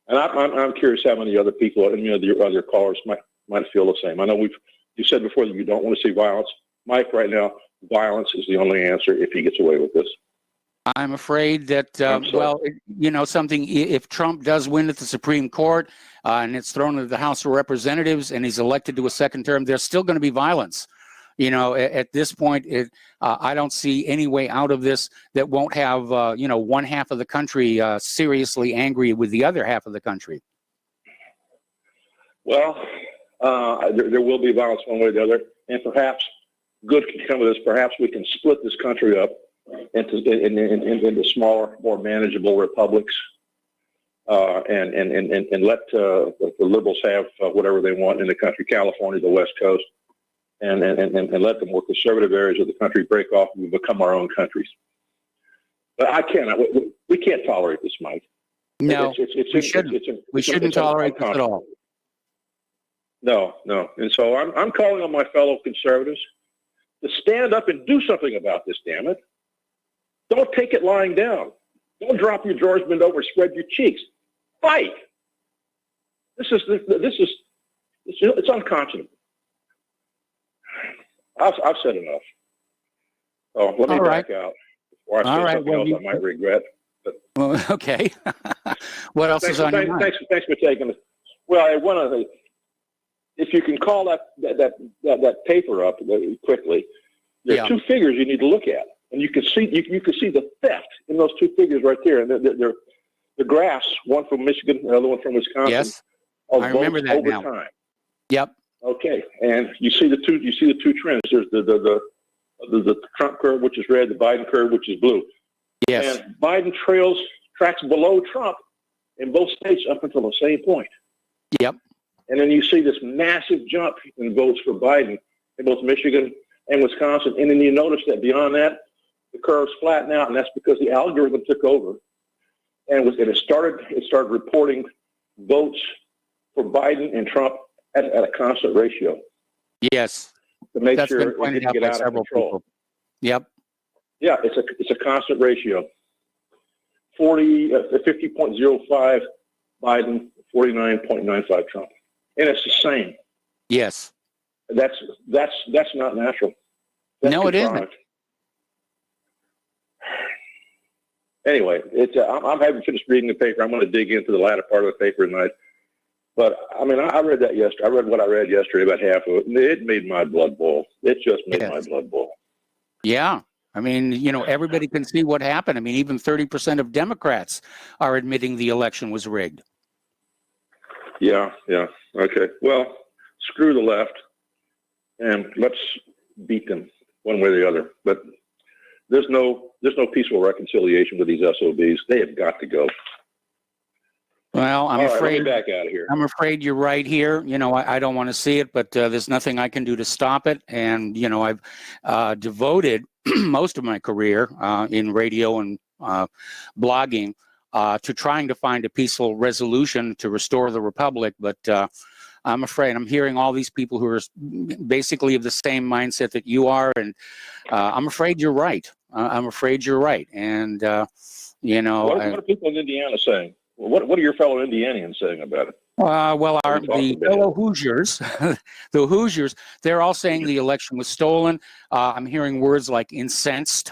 And I'm curious how many other people and the other callers might feel the same. I know you said before that you don't want to see violence. Mike, right now, violence is the only answer if he gets away with this. I'm afraid that, if Trump does win at the Supreme Court and it's thrown into the House of Representatives and he's elected to a second term, there's still going to be violence. At this point, I don't see any way out of this that won't have, one half of the country seriously angry with the other half of the country. Well, there will be violence one way or the other, and perhaps good can come of this. Perhaps we can split this country up into smaller, more manageable republics, and let the liberals have whatever they want in the country, California, the West Coast, and let the more conservative areas of the country break off and become our own countries. But we can't tolerate this, Mike. No, we shouldn't tolerate this at all. No. And so I'm calling on my fellow conservatives to stand up and do something about this, damn it. Don't take it lying down. Don't drop your drawers, bend over, spread your cheeks. Fight. It's unconscionable. I've said enough. Oh, let me back out before I say something else I might regret. Well, okay. What else is on your mind? Thanks for taking it. Well, one of the, if you can call that paper up quickly, there are 2 figures you need to look at, and you can see the theft in those 2 figures right there, and they're graphs, one from Michigan, another one from Wisconsin. Yes. of I remember votes that over now. time. Yep. Okay, and you see the two trends. There's the Trump curve, which is red, the Biden curve, which is blue. Yes. And Biden tracks below Trump in both states up until the same point. Yep. And then you see this massive jump in votes for Biden in both Michigan and Wisconsin. And then you notice that beyond that, the curves flatten out, and that's because the algorithm took over. And it started reporting votes for Biden and Trump at a constant ratio. Yes. To make That's sure been it pointed didn't out get by out of several control. people. Yep. Yeah, it's a constant ratio. 50.05 Biden, 49.95 Trump, and it's the same. Yes. That's not natural. That's No, it isn't. contrived. Anyway, I'm having finished reading the paper. I'm going to dig into the latter part of the paper tonight. But I mean, I read that yesterday. I read what I read yesterday, about half of it, and it made my blood boil. It just made my blood boil. Yeah. I mean, you know, everybody can see what happened. I mean, even 30% of Democrats are admitting the election was rigged. Yeah. Okay. Well, screw the left, and let's beat them one way or the other. But there's no peaceful reconciliation with these SOBs. They have got to go. Well, I'm afraid. Let me back out of here. I'm afraid you're right here. You know, I don't want to see it, but there's nothing I can do to stop it. And you know, I've devoted most of my career in radio and blogging to trying to find a peaceful resolution to restore the republic. But I'm afraid I'm hearing all these people who are basically of the same mindset that you are, and I'm afraid you're right. I'm afraid you're right. And you know, what are people in Indiana saying? What are your fellow Indianians saying about it? Well, the fellow Hoosiers, the Hoosiers, they're all saying the election was stolen. I'm hearing words like incensed,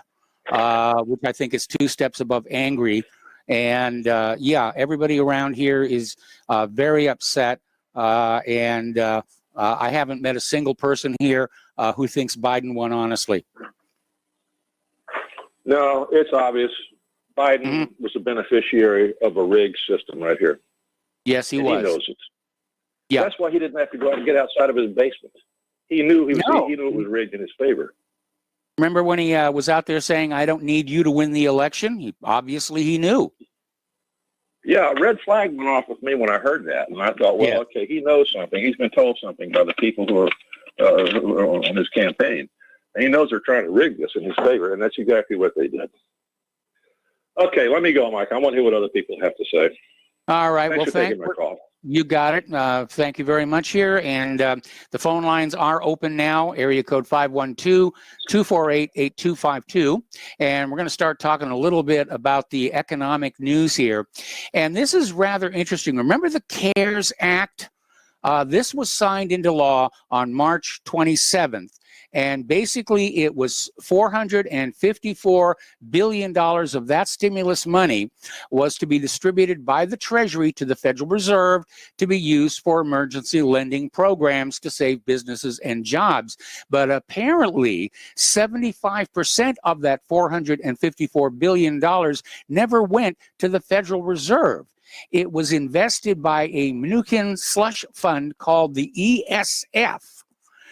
which I think is 2 steps above angry. And yeah, everybody around here is very upset. And I haven't met a single person here who thinks Biden won honestly. No, it's obvious. Biden was a beneficiary of a rigged system right here. Yes, he was. He knows it. Yeah. That's why he didn't have to go out and get outside of his basement. He knew he knew it was rigged in his favor. Remember when he was out there saying, "I don't need you to win the election"? He knew. Yeah, a red flag went off with me when I heard that, and I thought, well, okay, he knows something. He's been told something by the people who are on his campaign, and he knows they're trying to rig this in his favor, and that's exactly what they did. Okay, let me go, Mike. I want to hear what other people have to say. All right. Thanks for taking my call. You got it. Thank you very much here. And the phone lines are open now, area code 512-248-8252. And we're going to start talking a little bit about the economic news here. And this is rather interesting. Remember the CARES Act? This was signed into law on March 27th. And basically, it was $454 billion of that stimulus money was to be distributed by the Treasury to the Federal Reserve to be used for emergency lending programs to save businesses and jobs. But apparently, 75% of that $454 billion never went to the Federal Reserve. It was invested by a Mnuchin slush fund called the ESF.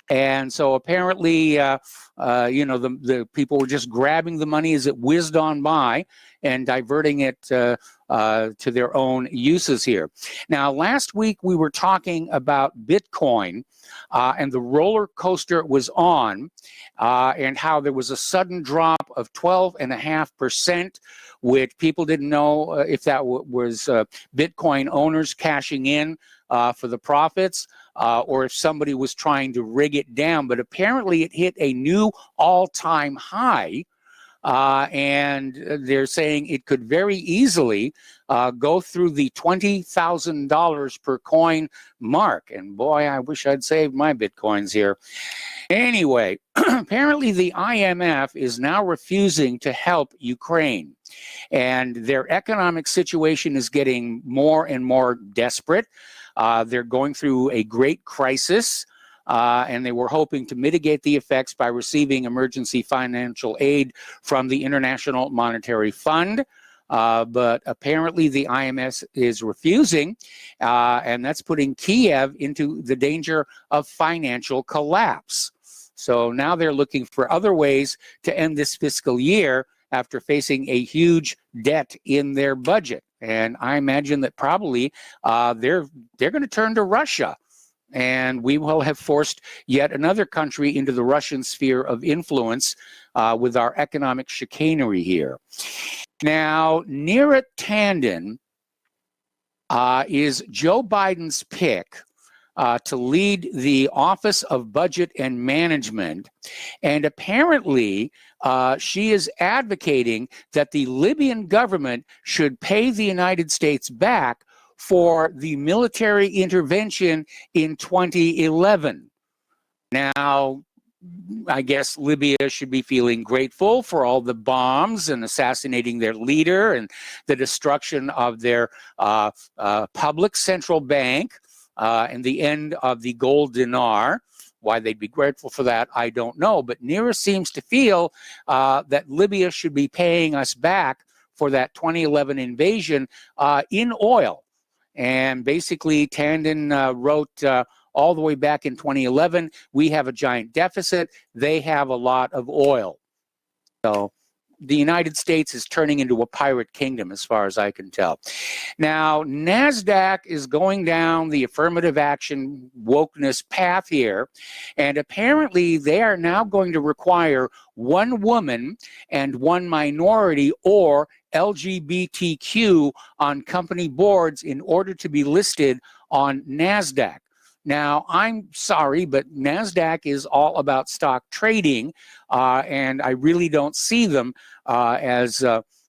And so apparently, you know, the people were just grabbing the money as it whizzed on by and diverting it to their own uses here. Now, last week we were talking about Bitcoin and the roller coaster it was on and how there was a sudden drop of 12.5%, which people didn't know if that was Bitcoin owners cashing in for the profits. Or if somebody was trying to rig it down, but apparently it hit a new all-time high, and they're saying it could very easily go through the $20,000 per coin mark. And boy, I wish I'd saved my Bitcoins here. Anyway, apparently the IMF is now refusing to help Ukraine, and their economic situation is getting more and more desperate. They're going through a great crisis, and they were hoping to mitigate the effects by receiving emergency financial aid from the International Monetary Fund. but apparently the IMF is refusing, and that's putting Kiev into the danger of financial collapse. So now they're looking for other ways to end this fiscal year after facing a huge debt in their budget. And I imagine that probably they're going to turn to Russia. And we will have forced yet another country into the Russian sphere of influence with our economic chicanery here. Now, Neera Tanden is Joe Biden's pick to lead the Office of Budget and Management. And apparently, she is advocating that the Libyan government should pay the United States back for the military intervention in 2011. Now, I guess Libya should be feeling grateful for all the bombs and assassinating their leader and the destruction of their public central bank and the end of the gold dinar. Why they'd be grateful for that, I don't know. But Neera seems to feel that Libya should be paying us back for that 2011 invasion in oil. And basically, Tanden wrote all the way back in 2011, we have a giant deficit. They have a lot of oil. So the United States is turning into a pirate kingdom as far as I can tell. Now, NASDAQ is going down the affirmative action wokeness path here. And apparently, they are now going to require one woman and one minority or LGBTQ on company boards in order to be listed on NASDAQ. Now, I'm sorry, but NASDAQ is all about stock trading, and I really don't see them as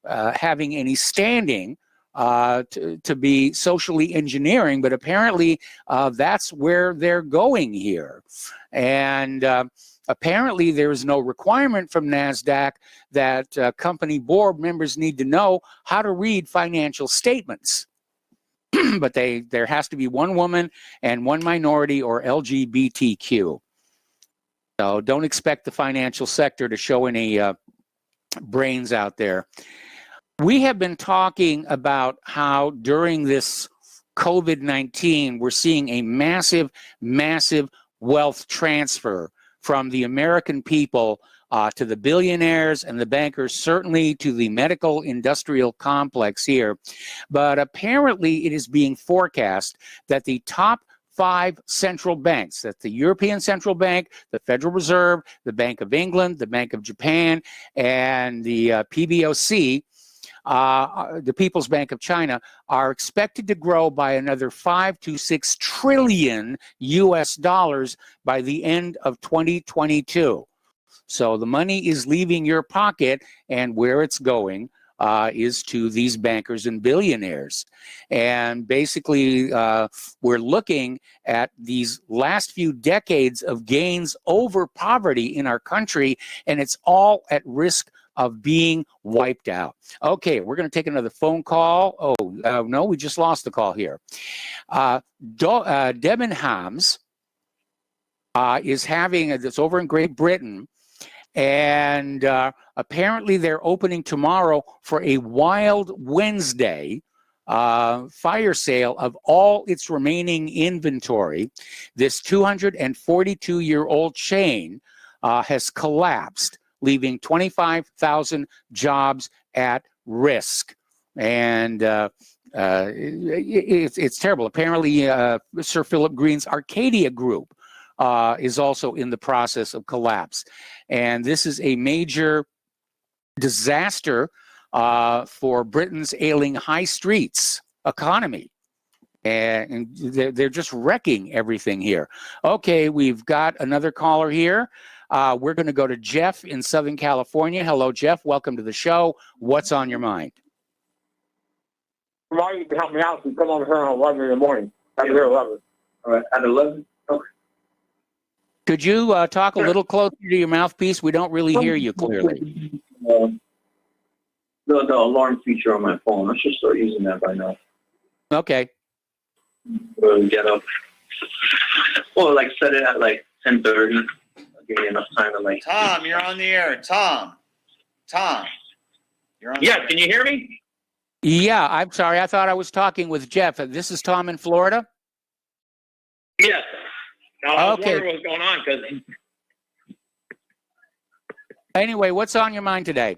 having any standing to be socially engineering, but apparently that's where they're going here. And apparently there is no requirement from NASDAQ that company board members need to know how to read financial statements. But there has to be one woman and one minority or LGBTQ. So don't expect the financial sector to show any brains out there. We have been talking about how during this COVID-19, we're seeing a massive, massive wealth transfer from the American people to the billionaires and the bankers, certainly to the medical industrial complex here. But apparently it is being forecast that the top 5 central banks, that the European Central Bank, the Federal Reserve, the Bank of England, the Bank of Japan, and the PBOC, the People's Bank of China, are expected to grow by another 5 to 6 trillion US dollars by the end of 2022. So the money is leaving your pocket, and where it's going is to these bankers and billionaires. And basically, we're looking at these last few decades of gains over poverty in our country, and it's all at risk of being wiped out. Okay, we're going to take another phone call. Oh, no, we just lost the call here. Debenhams is having, it's over in Great Britain, and apparently they're opening tomorrow for a Wild Wednesday fire sale of all its remaining inventory. This 242-year-old chain has collapsed, leaving 25,000 jobs at risk. And it's terrible. Apparently, Sir Philip Green's Arcadia Group is also in the process of collapse. And this is a major disaster for Britain's ailing high streets economy. And they're just wrecking everything here. Okay, we've got another caller here. We're going to go to Jeff in Southern California. Hello, Jeff. Welcome to the show. What's on your mind? Tomorrow you can help me out and come over here at 11 in the morning. I'll be here at 11. All right, at 11? Okay. Could you talk a little closer to your mouthpiece? We don't really hear you clearly. The alarm feature on my phone. I should start using that by now. Okay. Get up. Well, like set it at like 10:30. I'll give you enough time to like. Tom, you're on the air. Tom, you're on. Yeah, can you hear me? Yeah, I'm sorry. I thought I was talking with Jeff. This is Tom in Florida. Yes. No, I was Okay. wondering what's going on because Anyway, what's on your mind today?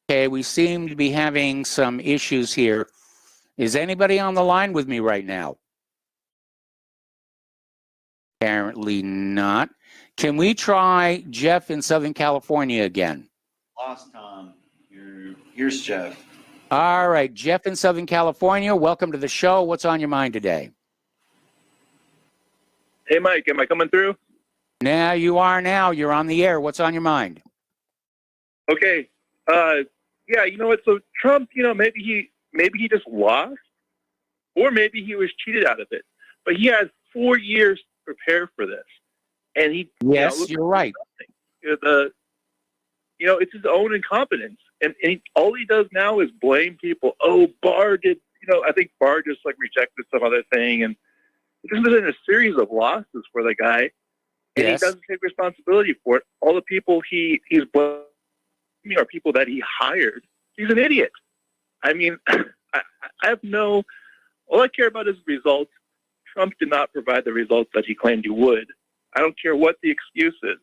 Okay, we seem to be having some issues here. Is anybody on the line with me right now? Apparently not. Can we try Jeff in Southern California again? Lost, Tom. Here's Jeff. All right, Jeff in Southern California, welcome to the show. What's on your mind today? Hey, Mike, am I coming through? Now you are now. You're on the air. What's on your mind? Okay. Yeah, you know what? So Trump, maybe he just lost, or maybe he was cheated out of it. But he has 4 years to prepare for this, and he. Yes, you're right. It's his own incompetence, and all he does now is blame people. Oh, Barr did. I think Barr just rejected some other thing, and this has been a series of losses for the guy, and Yes. he doesn't take responsibility for it. All the people he's blaming are people that he hired. He's an idiot. I mean, I have all I care about is results. Trump did not provide the results that he claimed he would. I don't care what the excuse is.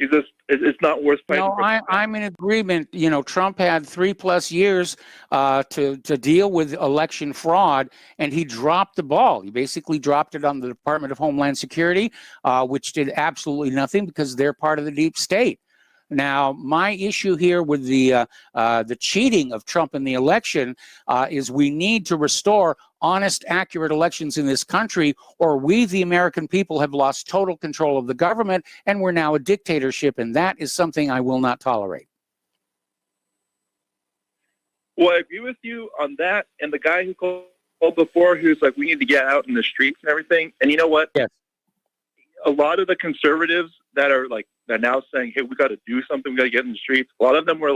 It's not worth fighting. No, I'm in agreement. Trump had 3+ years to deal with election fraud, and he dropped the ball. He basically dropped it on the Department of Homeland Security, which did absolutely nothing because they're part of the deep state. Now, my issue here with the cheating of Trump in the election is we need to restore honest, accurate elections in this country, or we, the American people, have lost total control of the government, and we're now a dictatorship, and that is something I will not tolerate. Well, I agree with you on that. And the guy who called before, who's like, we need to get out in the streets and everything. And you know what? Yes. A lot of the conservatives that are now saying, hey, we got to do something, we got to get in the streets. A lot of them were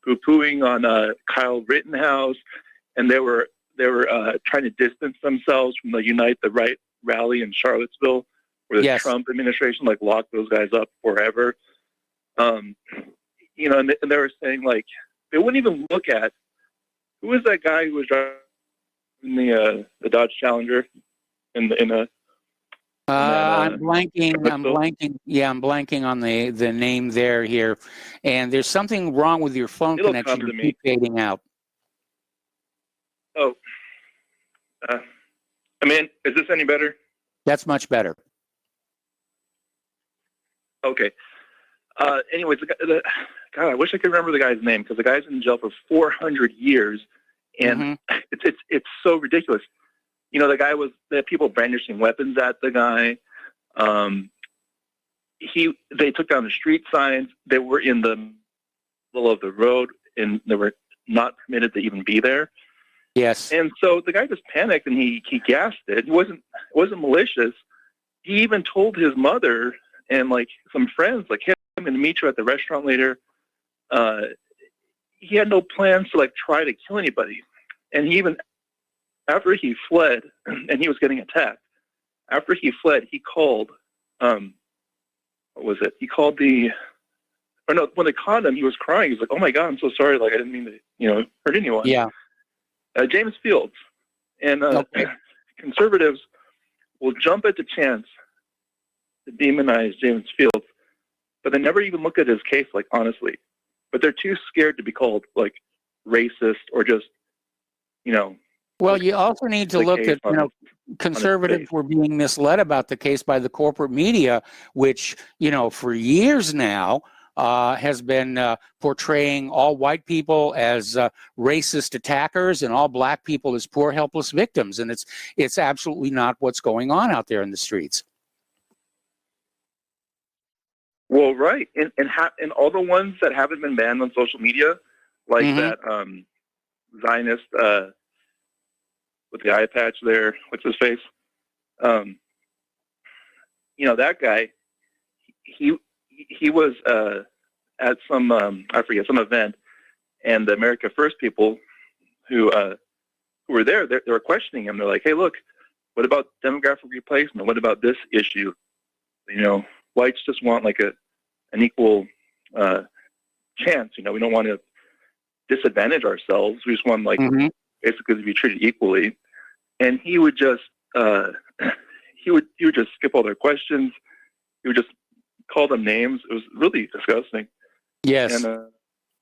poo-pooing on Kyle Rittenhouse, and they were trying to distance themselves from the Unite the Right rally in Charlottesville, where the Yes. Trump administration locked those guys up forever. And they were saying they wouldn't even look at who was that guy who was driving the Dodge Challenger in the. I'm blanking. Yeah, I'm blanking on the name here, and there's something wrong with your phone connection. You keep fading out. Oh, is this any better? That's much better. Okay. Anyways, God, I wish I could remember the guy's name because the guy's in jail for 400 years, and it's so ridiculous. The guy the people brandishing weapons at the guy. They took down the street signs. They were in the middle of the road, and they were not permitted to even be there. Yes. And so the guy just panicked and he gassed it. It wasn't malicious. He even told his mother and some friends, hey, I'm going to meet you at the restaurant later. He had no plans to try to kill anybody. And he even, after he fled and he was getting attacked, after he fled, he called, what was it? He called when they caught him, he was crying. He was like, oh my God, I'm so sorry. I didn't mean to, hurt anyone. Yeah. James Fields. And conservatives will jump at the chance to demonize James Fields, but they never even look at his case, honestly. But they're too scared to be called, racist or just, Well, you also need to look at, conservatives were being misled about the case by the corporate media, which, for years now, has been portraying all white people as racist attackers and all black people as poor, helpless victims. And it's absolutely not what's going on out there in the streets. Well, right. And all the ones that haven't been banned on social media, that Zionist with the eye patch there, what's his face? That guy, he was at some some event, and the America First people who were there, they were questioning him. They're like, hey, look, what about demographic replacement? What about this issue? Whites just want an equal chance. We don't want to disadvantage ourselves. We just want basically to be treated equally. And he would just he would just skip all their questions. He would just call them names. It was really disgusting. Yes.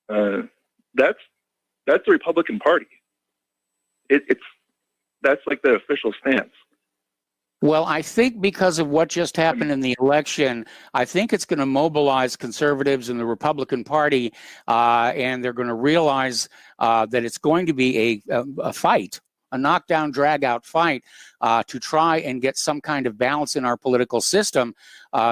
And that's the Republican Party. That's like the official stance. Well, I think because of what just happened in the election, I think it's going to mobilize conservatives in the Republican Party, and they're going to realize that it's going to be a fight, a knockdown, drag-out fight to try and get some kind of balance in our political system,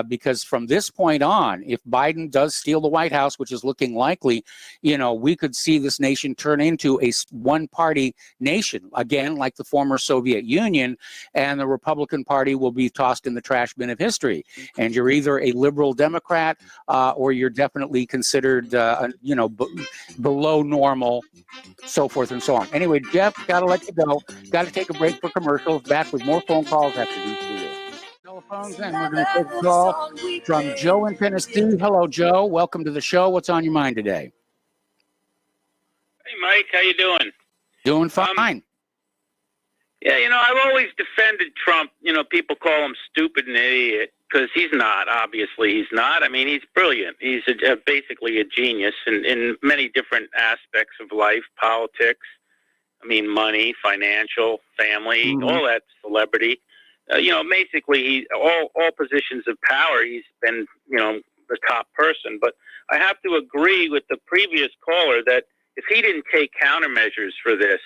because from this point on, if Biden does steal the White House, which is looking likely, we could see this nation turn into a one-party nation, again, like the former Soviet Union, and the Republican Party will be tossed in the trash bin of history. And you're either a liberal Democrat or you're definitely considered, below normal, so forth and so on. Anyway, Jeff, got to let you go. Got to take a break for commercials. Back with more phone calls after these two telephones, and we're going to take a call from Joe in Tennessee. Hello, Joe. Welcome to the show. What's on your mind today? Hey, Mike. How you doing? Doing fine. Yeah, I've always defended Trump. People call him stupid and idiot because he's not. Obviously, he's not. I mean, he's brilliant. He's basically a genius in many different aspects of life, politics. I mean, money, financial, family, all that, celebrity. Basically, all positions of power, he's been, the top person. But I have to agree with the previous caller that if he didn't take countermeasures for this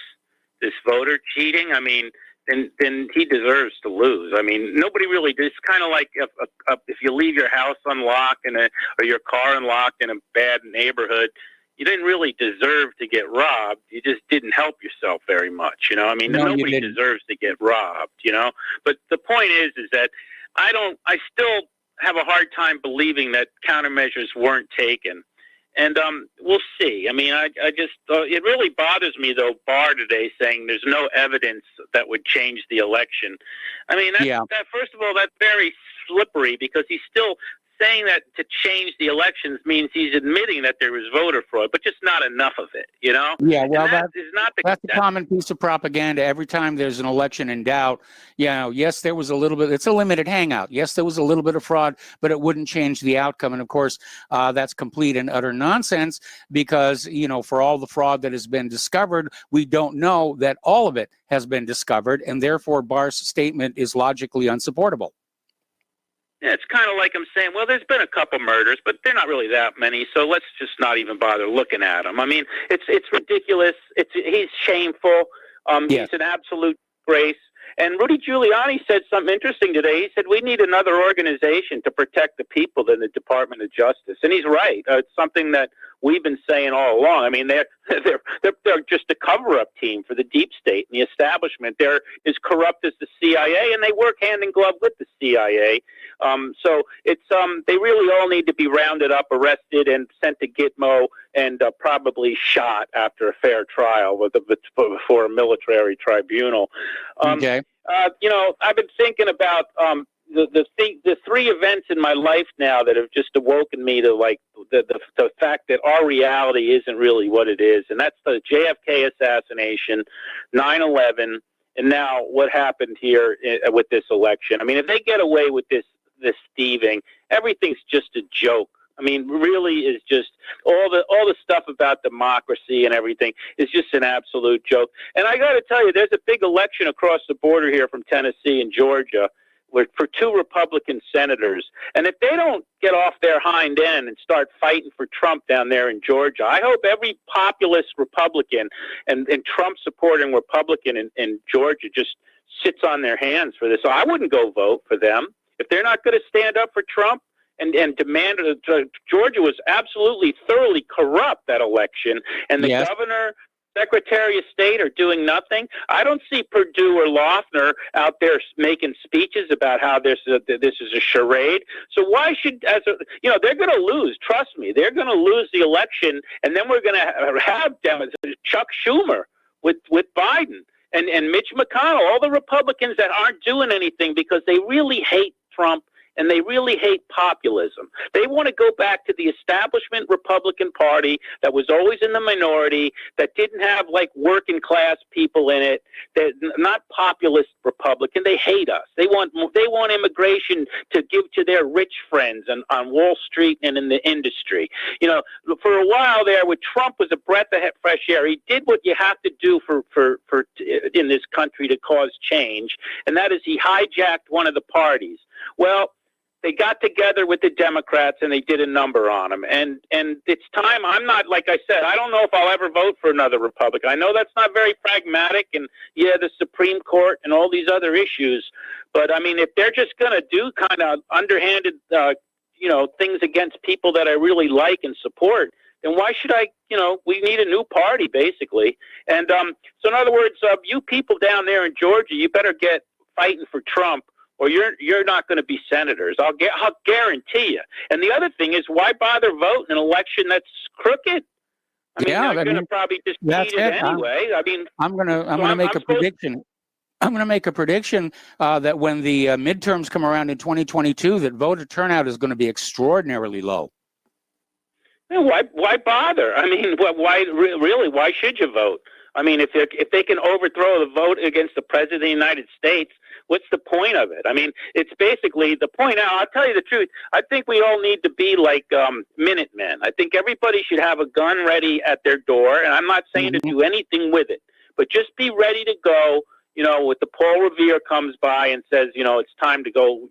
voter cheating, I mean, then he deserves to lose. I mean, nobody really. It's kind of like if you leave your house unlocked or your car unlocked in a bad neighborhood, you didn't really deserve to get robbed. You just didn't help yourself very much, I mean, no, nobody deserves to get robbed, But the point is that I still have a hard time believing that countermeasures weren't taken. And we'll see. I mean, I just, it really bothers me, though, Barr today saying there's no evidence that would change the election. I mean, that first of all, that's very slippery because he's still saying that to change the elections means he's admitting that there was voter fraud, but just not enough of it, Yeah, well, that's a common piece of propaganda. Every time there's an election in doubt, yes, there was a little bit, it's a limited hangout. Yes, there was a little bit of fraud, but it wouldn't change the outcome. And of course, that's complete and utter nonsense because, for all the fraud that has been discovered, we don't know that all of it has been discovered. And therefore, Barr's statement is logically unsupportable. Yeah, it's kind of like I'm saying, well, there's been a couple murders, but they're not really that many, so let's just not even bother looking at them. I mean, it's ridiculous. He's shameful. He's an absolute disgrace. And Rudy Giuliani said something interesting today. He said we need another organization to protect the people than the Department of Justice, and he's right. It's something that we've been saying all along. I mean, they're just a cover-up team for the deep state and the establishment. They're as corrupt as the CIA, and they work hand in glove with the CIA. So it's they really all need to be rounded up, arrested, and sent to Gitmo, and probably shot after a fair trial before a military tribunal. Okay. I've been thinking about the three events in my life now that have just awoken me to like the fact that our reality isn't really what it is, and that's the JFK assassination, 9/11, and now what happened here with this election. I mean, if they get away with this thieving, everything's just a joke. I mean, really is just all the stuff about democracy and everything is just an absolute joke. And I got to tell you, there's a big election across the border here from Tennessee and Georgia for two Republican senators. And if they don't get off their hind end and start fighting for Trump down there in Georgia, I hope every populist Republican and Trump-supporting Republican in Georgia just sits on their hands for this. So I wouldn't go vote for them. If they're not going to stand up for Trump and demand, Georgia was absolutely thoroughly corrupt, that election, and the governor, Secretary of State are doing nothing. I don't see Perdue or Loeffner out there making speeches about how this is a charade. So why should, they're going to lose. Trust me, they're going to lose the election, and then we're going to have Chuck Schumer with Biden and Mitch McConnell, all the Republicans that aren't doing anything because they really hate Trump and they really hate populism. They want to go back to the establishment Republican Party that was always in the minority, that didn't have like working class people in it, that not populist Republican. They hate us. They want immigration to give to their rich friends on Wall Street and in the industry. You know, for a while there, with Trump was a breath of fresh air. He did what you have to do for in this country to cause change, and that is he hijacked one of the parties. Well, they got together with the Democrats and they did a number on him. And it's time. I'm not, like I said, I don't know if I'll ever vote for another Republican. I know that's not very pragmatic, and yeah, the Supreme Court and all these other issues. But I mean, if they're just going to do kind of underhanded, things against people that I really like and support, then why should I, we need a new party, basically. And so in other words, you people down there in Georgia, you better get fighting for Trump, or you're not going to be senators. I'll guarantee you. And the other thing is, why bother voting in an election that's crooked? I mean, they're going to probably just cheat it anyway. I'm going to make a prediction. I'm going to make a prediction that when the midterms come around in 2022, that voter turnout is going to be extraordinarily low. Why bother? I mean, why should you vote? I mean, if they can overthrow the vote against the president of the United States, what's the point of it? I mean, it's basically the point. Now, I'll tell you the truth. I think we all need to be like Minutemen. I think everybody should have a gun ready at their door, and I'm not saying to do anything with it, but just be ready to go. With the Paul Revere comes by and says, it's time to go,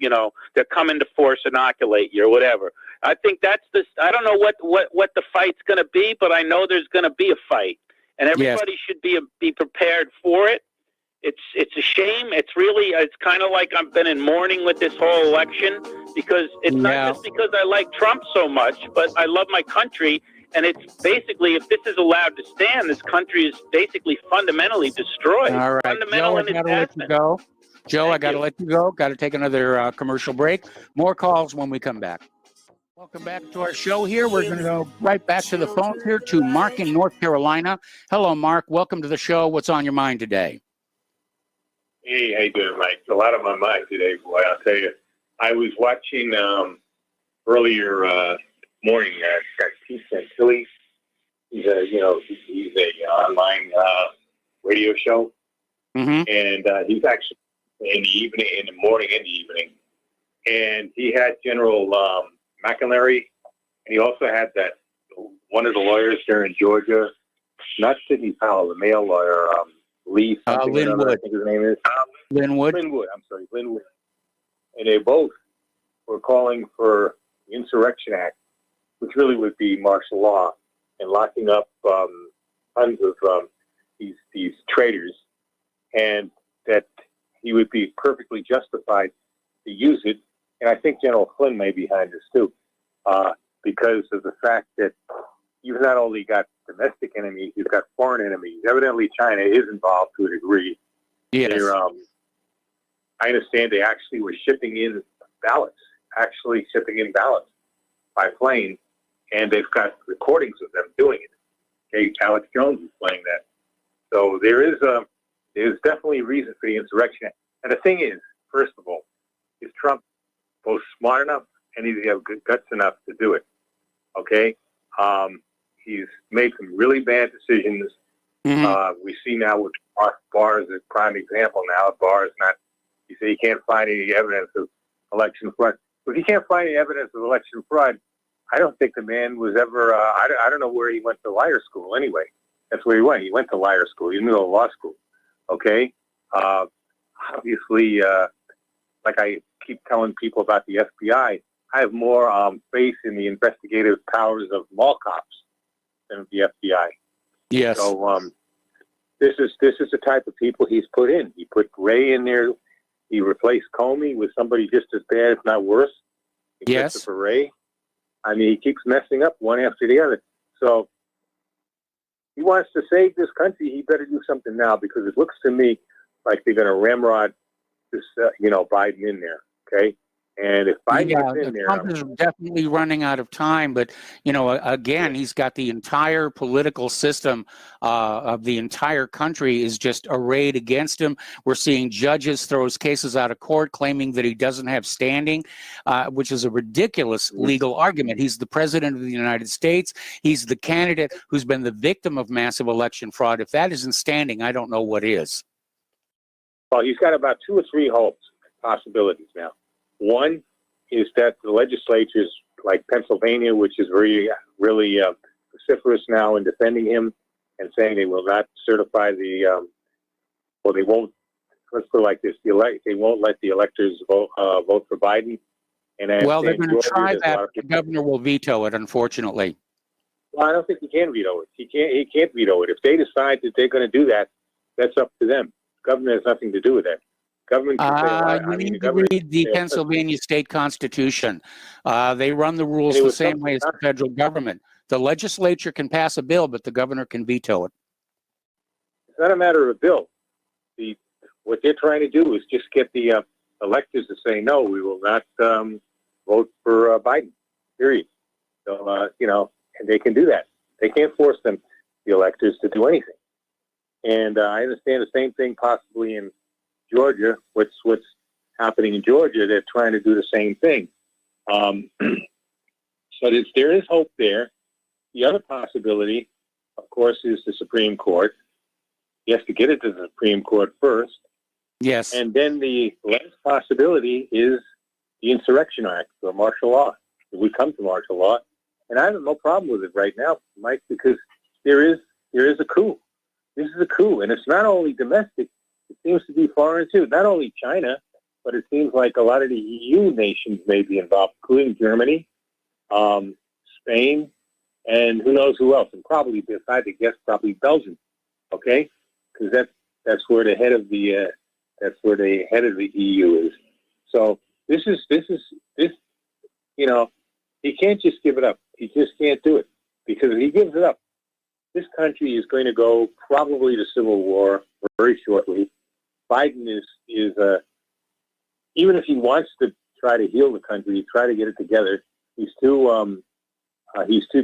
they're coming to force inoculate you or whatever. I think that's I don't know what the fight's going to be, but I know there's going to be a fight, and everybody should be prepared for it. It's a shame. It's kind of like I've been in mourning with this whole election, because it's not just because I like Trump so much, but I love my country. And it's basically, if this is allowed to stand, this country is basically fundamentally destroyed. All right, Joe, I got to let you go. Joe, I got to let you go. Got to take another commercial break. More calls when we come back. Welcome back to our show here. We're going to go right back to the phones here to Mark in North Carolina. Hello, Mark. Welcome to the show. What's on your mind today? Hey, how you doing, Mike? A lot on my mind today, boy. I'll tell you. I was watching earlier morning got Pete Santilli. He's a online radio show, and he's actually in the morning and the evening, and he had General McElary, and he also had that one of the lawyers there in Georgia, not Sidney Powell, the male lawyer, Lee something. Linwood. I think his name is Linwood. Linwood, and they both were calling for the Insurrection Act, which really would be martial law, and locking up tons of these traitors, and that he would be perfectly justified to use it. And I think General Flynn may be behind this too, because of the fact that you've not only got domestic enemies, you've got foreign enemies. Evidently, China is involved to a degree. Yes. I understand they actually were shipping in ballots by plane. And they've got recordings of them doing it. Okay, Alex Jones is playing that. So there's definitely a reason for the insurrection. And the thing is, first of all, is Trump both smart enough and does he have good guts enough to do it? Okay, he's made some really bad decisions. We see now with Barr is a prime example. Now Barr is not. You say he can't find any evidence of election fraud. If he can't find any evidence of election fraud, I don't think the man was ever, I don't know where he went to liar school anyway. That's where he went. He went to liar school. He didn't go to law school. Okay? Obviously, like I keep telling people about the FBI, I have more faith in the investigative powers of mall cops than of the FBI. Yes. So this is the type of people he's put in. He put Gray in there. He replaced Comey with somebody just as bad, if not worse. Yes. Christopher Wray. I mean, he keeps messing up one after the other. So he wants to save this country. He better do something now, because it looks to me like they're going to ramrod this, Biden in there. Okay, And if Biden Yeah, gets in there, Trump is definitely running out of time, but again, he's got the entire political system of the entire country is just arrayed against him. We're seeing judges throw his cases out of court, claiming that he doesn't have standing, which is a ridiculous legal argument. He's the president of the United States. He's the candidate who's been the victim of massive election fraud. If that isn't standing, I don't know what is. well, he's got about 2 or 3 possibilities now. One is that the legislatures like Pennsylvania, which is really vociferous now in defending him and saying they will not certify the, they won't, let's put it like this, they won't let the electors vote for Biden. And Well, they're going to try that, but the governor will veto it, unfortunately. Well, I don't think he can veto it. He can't veto it. If they decide that they're going to do that, that's up to them. The governor has nothing to do with that. Government can you need to read the Pennsylvania state constitution. They run the rules the same way as the federal government. The legislature can pass a bill, but the governor can veto it. It's not a matter of a bill. What they're trying to do is just get the electors to say, no, we will not vote for Biden, period. So, and they can do that. They can't force the electors to do anything. And I understand the same thing possibly in Georgia. What's happening in Georgia, they're trying to do the same thing. So there is hope there. The other possibility, of course, is the Supreme Court. He has to get it to the Supreme Court first. Yes. And then the last possibility is the Insurrection Act or martial law. If we come to martial law, and I have no problem with it right now, Mike, because there is a coup. This is a coup, and it's not only domestic. It seems to be foreign too. Not only China, but it seems like a lot of the EU nations may be involved, including Germany, Spain, and who knows who else. And probably, if I had to guess, probably Belgium. Okay, because that's where the head of the EU is. So this. He can't just give it up. He just can't do it, because if he gives it up, this country is going to go probably to civil war very shortly. Biden is even if he wants to try to heal the country, try to get it together, he's too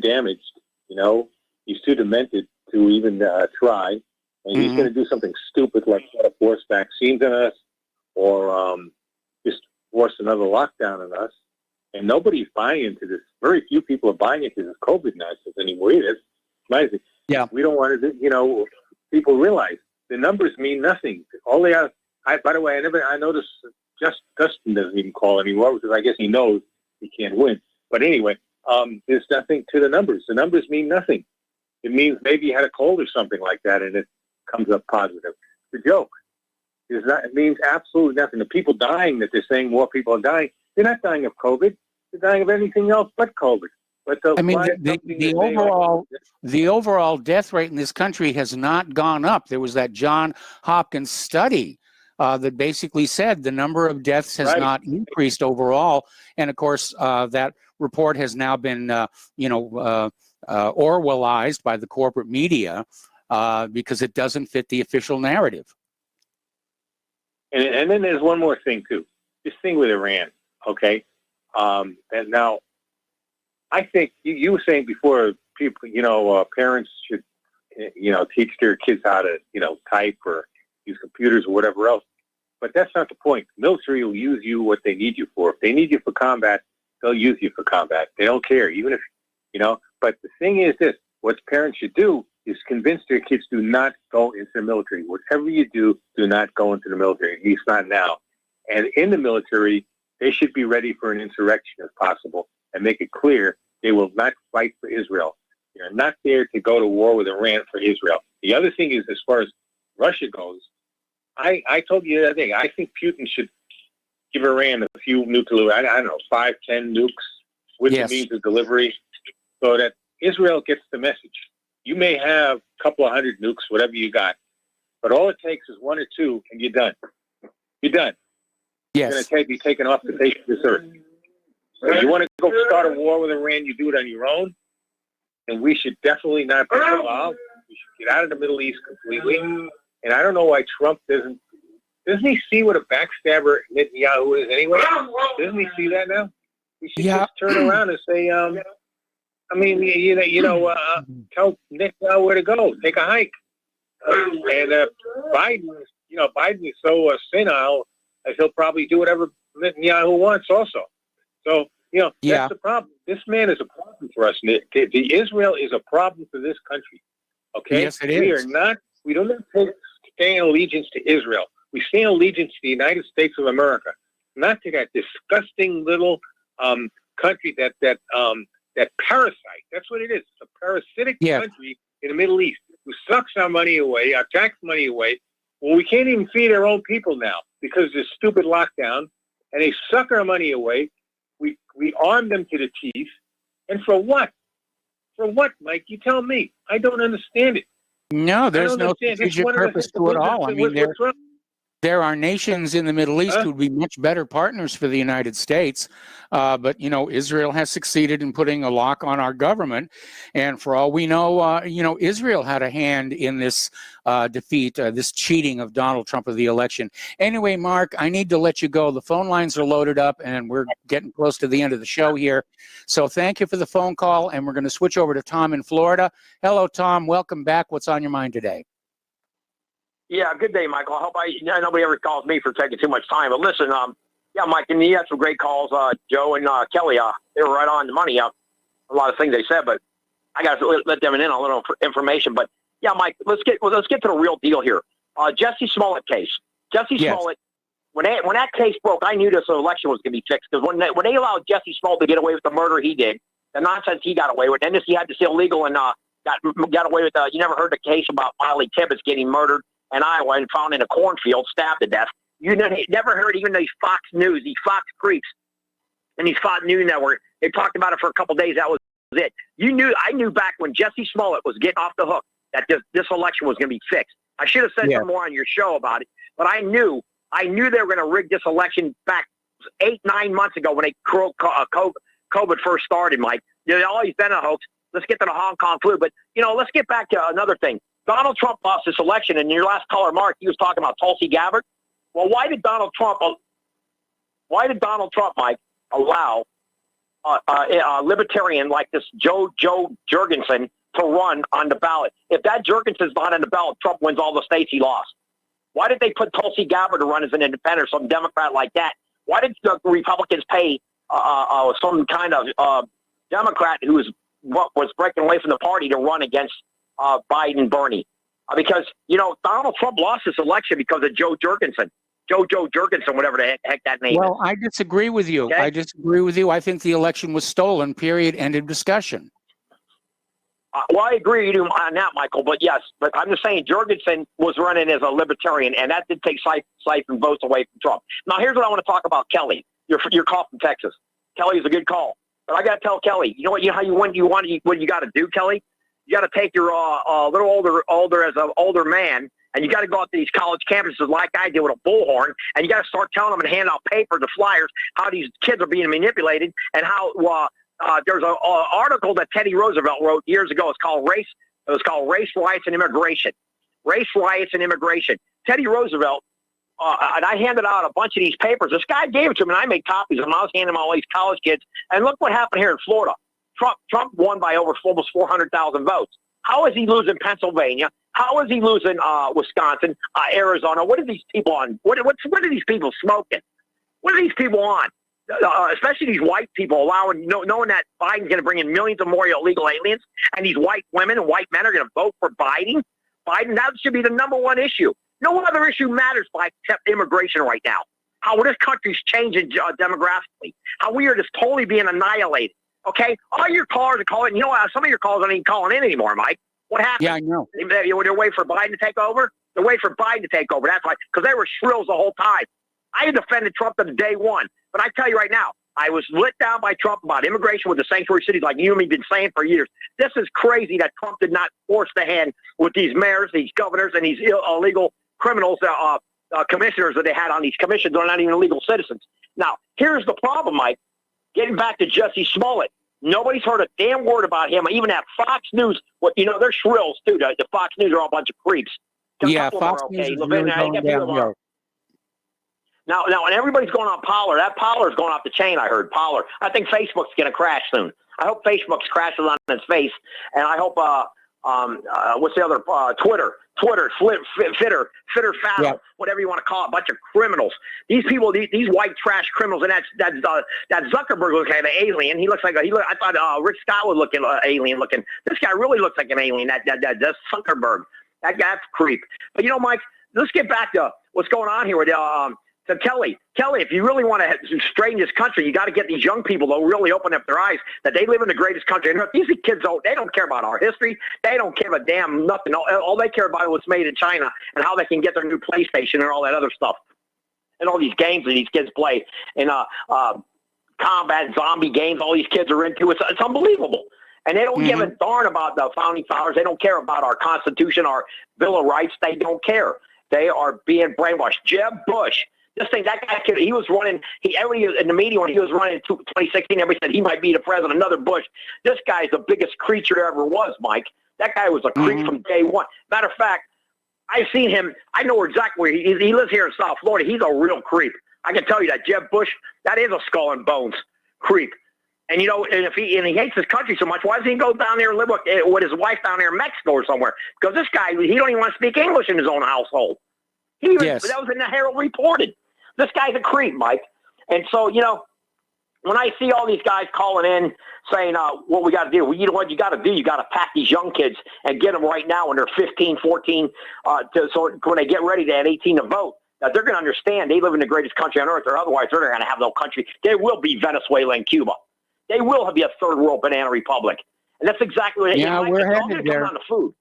damaged. He's too demented to even try. And he's going to do something stupid like try to force vaccines on us, or just force another lockdown on us. And nobody's buying into this. Very few people are buying into this COVID nonsense anymore either. It's amazing. Yeah. We don't want to, people realize the numbers mean nothing. All they are, by the way, I noticed Dustin doesn't even call anymore, because I guess he knows he can't win. But anyway, there's nothing to the numbers. The numbers mean nothing. It means maybe you had a cold or something like that, and it comes up positive. The joke is not, it means absolutely nothing. The people dying that they're saying more people are dying, they're not dying of COVID. They're dying of anything else but COVID. But the overall death rate in this country has not gone up. There was that John Hopkins study that basically said the number of deaths has not increased overall. And of course, that report has now been, Orwellized by the corporate media because it doesn't fit the official narrative. And then there's one more thing too. This thing with Iran, okay? And now, I think you were saying before, people, parents should, teach their kids how to, type or use computers or whatever else. But that's not the point. The military will use you what they need you for. If they need you for combat, they'll use you for combat. They don't care, even if, But the thing is this: what parents should do is convince their kids do not go into the military. Whatever you do not go into the military. At least not now. And in the military, they should be ready for an insurrection if possible, and make it clear they will not fight for Israel. They're not there to go to war with Iran for Israel. The other thing is, as far as Russia goes, I told you the other day, I think Putin should give Iran a few nuclear, I don't know, 5, 10 nukes with the means of delivery, so that Israel gets the message. You may have a couple of hundred nukes, whatever you got, but all it takes is 1 or 2, and you're done. You're done. Yes. You're going to be taken off the face of this earth. If you want to go start a war with Iran, you do it on your own. And we should definitely not be involved. We should get out of the Middle East completely. And I don't know why Trump doesn't Doesn't he see what a backstabber Netanyahu is anyway? Doesn't he see that now? He should just turn around and say, tell Netanyahu where to go. Take a hike. And Biden is so senile that he'll probably do whatever Netanyahu wants also. So, that's the problem. This man is a problem for us. The Israel is a problem for this country. Okay? Yes, it is. We don't stand allegiance to Israel. We stand allegiance to the United States of America, not to that disgusting little country that parasite. That's what it is. It's a parasitic country in the Middle East who sucks our money away, our tax money away. Well, we can't even feed our own people now because of this stupid lockdown, and they suck our money away. We arm them to the teeth, and for what? For what, Mike? You tell me. I don't understand it. No, there's no strategic purpose to it all. I mean, there are nations in the Middle East who would be much better partners for the United States, but Israel has succeeded in putting a lock on our government, and for all we know, Israel had a hand in this defeat, this cheating of Donald Trump of the election. Anyway, Mark, I need to let you go. The phone lines are loaded up, and we're getting close to the end of the show here. So thank you for the phone call, and we're going to switch over to Tom in Florida. Hello, Tom. Welcome back. What's on your mind today? Yeah, good day, Michael. I hope nobody ever calls me for taking too much time. But listen, Mike, and you had some great calls. Joe and Kelly, they were right on the money. A lot of things they said, but I got to let them in on a little information. But yeah, Mike, let's get to the real deal here. Jesse Smollett case. Jesse Smollett. When that case broke, I knew this election was going to be fixed because when they allowed Jesse Smollett to get away with the murder he did, the nonsense he got away with, and he had this illegal and got away with. You never heard the case about Miley Tibbetts getting murdered in Iowa and found in a cornfield, stabbed to death. You never heard even these Fox News, these Fox creeps, and these Fox News Network. They talked about it for a couple of days. That was it. I knew back when Jesse Smollett was getting off the hook that this election was going to be fixed. I should have said some more on your show about it, but I knew they were going to rig this election back 8-9 months ago when COVID first started, Mike. There's always been a hoax. Let's get to the Hong Kong flu. But, let's get back to another thing. Donald Trump lost this election, and your last caller, Mark, he was talking about Tulsi Gabbard. Well, why did Donald Trump, Mike, allow a libertarian like this Joe Jorgensen to run on the ballot? If that Jorgensen's not on the ballot, Trump wins all the states he lost. Why did they put Tulsi Gabbard to run as an independent, some Democrat like that? Why did the Republicans pay some kind of Democrat who was breaking away from the party to run against Biden, Bernie? Because, Donald Trump lost this election because of Joe Jorgensen, whatever the heck that name is. Well, I disagree with you. Okay? I disagree with you. I think the election was stolen, period, end of discussion. Well, I agree with you on that, Michael, but yes. But I'm just saying Jorgensen was running as a libertarian, and that did take siphon votes away from Trump. Now, here's what I want to talk about, Kelly. Your call from Texas. Kelly is a good call. But I got to tell Kelly, what you got to do, Kelly? You got to take your little older as an older man, and you got to go out to these college campuses like I did with a bullhorn, and you got to start telling them and hand out papers, the flyers, how these kids are being manipulated, and how there's an article that Teddy Roosevelt wrote years ago. It was called Race, Riots, and Immigration. Race, Riots, and Immigration. Teddy Roosevelt, and I handed out a bunch of these papers. This guy gave it to me, and I made copies of them. I was handing them all these college kids, and look what happened here in Florida. Trump won by almost 400,000 votes. How is he losing Pennsylvania? How is he losing Wisconsin, Arizona? What are these people on? What are these people smoking? What are these people on? Especially these white people knowing that Biden's going to bring in millions of more illegal aliens, and these white women and white men are going to vote for Biden. That should be the number one issue. No other issue matters except immigration right now. How this country's changing demographically. How we are just totally being annihilated. Okay, all your callers are calling. You know what? Some of your calls aren't even calling in anymore, Mike. What happened? Yeah, I know. They're waiting for Biden to take over. They're waiting for Biden to take over. That's why, because they were shrills the whole time. I defended Trump from day one, but I tell you right now, I was lit down by Trump about immigration with the sanctuary cities, like you and me have been saying for years. This is crazy that Trump did not force the hand with these mayors, these governors, and these illegal criminals, commissioners that they had on these commissions. They're not even illegal citizens. Now, here's the problem, Mike. Getting back to Jesse Smollett. Nobody's heard a damn word about him. Even at Fox News, they're shrills too. The Fox News are all a bunch of creeps. Yeah, Fox News is really going downhill. Now, and everybody's going on Pollard. That Pollard's going off the chain, I heard. Pollard. I think Facebook's going to crash soon. I hope Facebook's crashes on its face, and I hope, what's the other, Twitter, Fitter, Fatter, Yeah. whatever you want to call it, a bunch of criminals. These people, these white trash criminals, and that Zuckerberg looks like an alien. He looks like I thought Rick Scott would look alien looking. This guy really looks like an alien. That Zuckerberg, that's creep. But you know, Mike, let's get back to what's going on here with to Kelly, if you really want to straighten this country, you got to get these young people to really open up their eyes that they live in the greatest country. And these kids, they don't care about our history. They don't give a damn nothing. All they care about is what's made in China and how they can get their new PlayStation and all that other stuff. And all these games that these kids play and combat zombie games all these kids are into. It's unbelievable. And they don't give a darn about the founding fathers. They don't care about our Constitution, our Bill of Rights. They don't care. They are being brainwashed. Jeb Bush. This thing, that guy, he was running, in the media when he was running in 2016, everybody said he might be the president, another Bush. This guy's the biggest creature there ever was, Mike. That guy was a creep from day one. Matter of fact, I've seen him. I know exactly where he lives here in South Florida. He's a real creep. I can tell you that Jeb Bush, that is a skull and bones creep. And, you know, and he hates his country so much, why doesn't he go down there and live with his wife down there in Mexico or somewhere? Because this guy, he don't even want to speak English in his own household. That was in the Herald reported. This guy's a creep, Mike. And so, you know, when I see all these guys calling in saying what we got to do, well, you know what you got to do? You got to pack these young kids and get them right now when they're 15, 14, so when they get ready to at 18 to vote, that they're going to understand they live in the greatest country on earth, or otherwise they're going to have no country. There will be Venezuela and Cuba. They will be a third world banana republic. And that's exactly what we're headed there. On the food.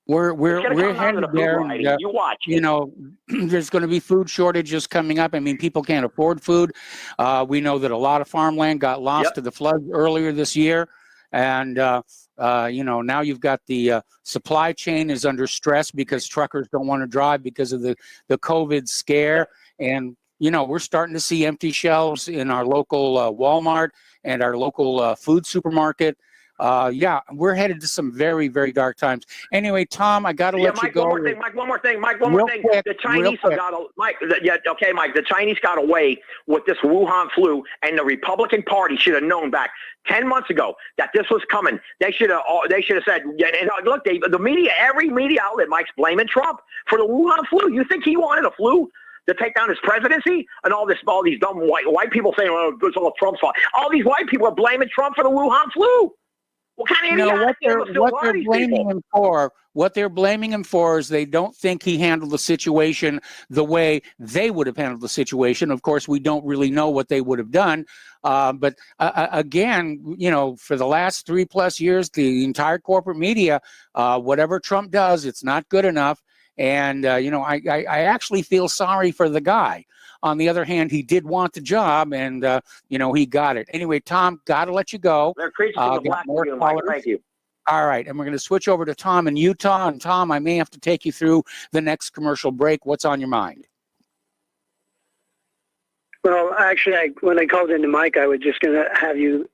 We're headed there. And, you watch. You know, there's going to be food shortages coming up. I mean, people can't afford food. We know that a lot of farmland got lost to the floods earlier this year. And, you know, now you've got the supply chain is under stress because truckers don't want to drive because of the COVID scare. And, you know, we're starting to see empty shelves in our local Walmart and our local food supermarket. Yeah, we're headed to some very, very dark times. Anyway, Tom, I got to let you go. One more thing. The Chinese got Mike, the Chinese got away with this Wuhan flu, and the Republican Party should have known back 10 months ago that this was coming. They should have said, and look, the media, every media outlet, Mike's blaming Trump for the Wuhan flu. You think he wanted a flu to take down his presidency? And all these dumb white people saying, oh, it's all Trump's fault. All these white people are blaming Trump for the Wuhan flu. What kind of what they're blaming him for is they don't think he handled the situation the way they would have handled the situation. Of course, we don't really know what they would have done. But again, you know, for the last 3+ years, the entire corporate media, whatever Trump does, it's not good enough. And, you know, I actually feel sorry for the guy. On the other hand, he did want the job, and, you know, he got it. Anyway, Tom, got to let you go. Thank you. All right, and we're going to switch over to Tom in Utah. And, Tom, I may have to take you through the next commercial break. What's on your mind? Well, actually, when I called into Mike, I was just going to have you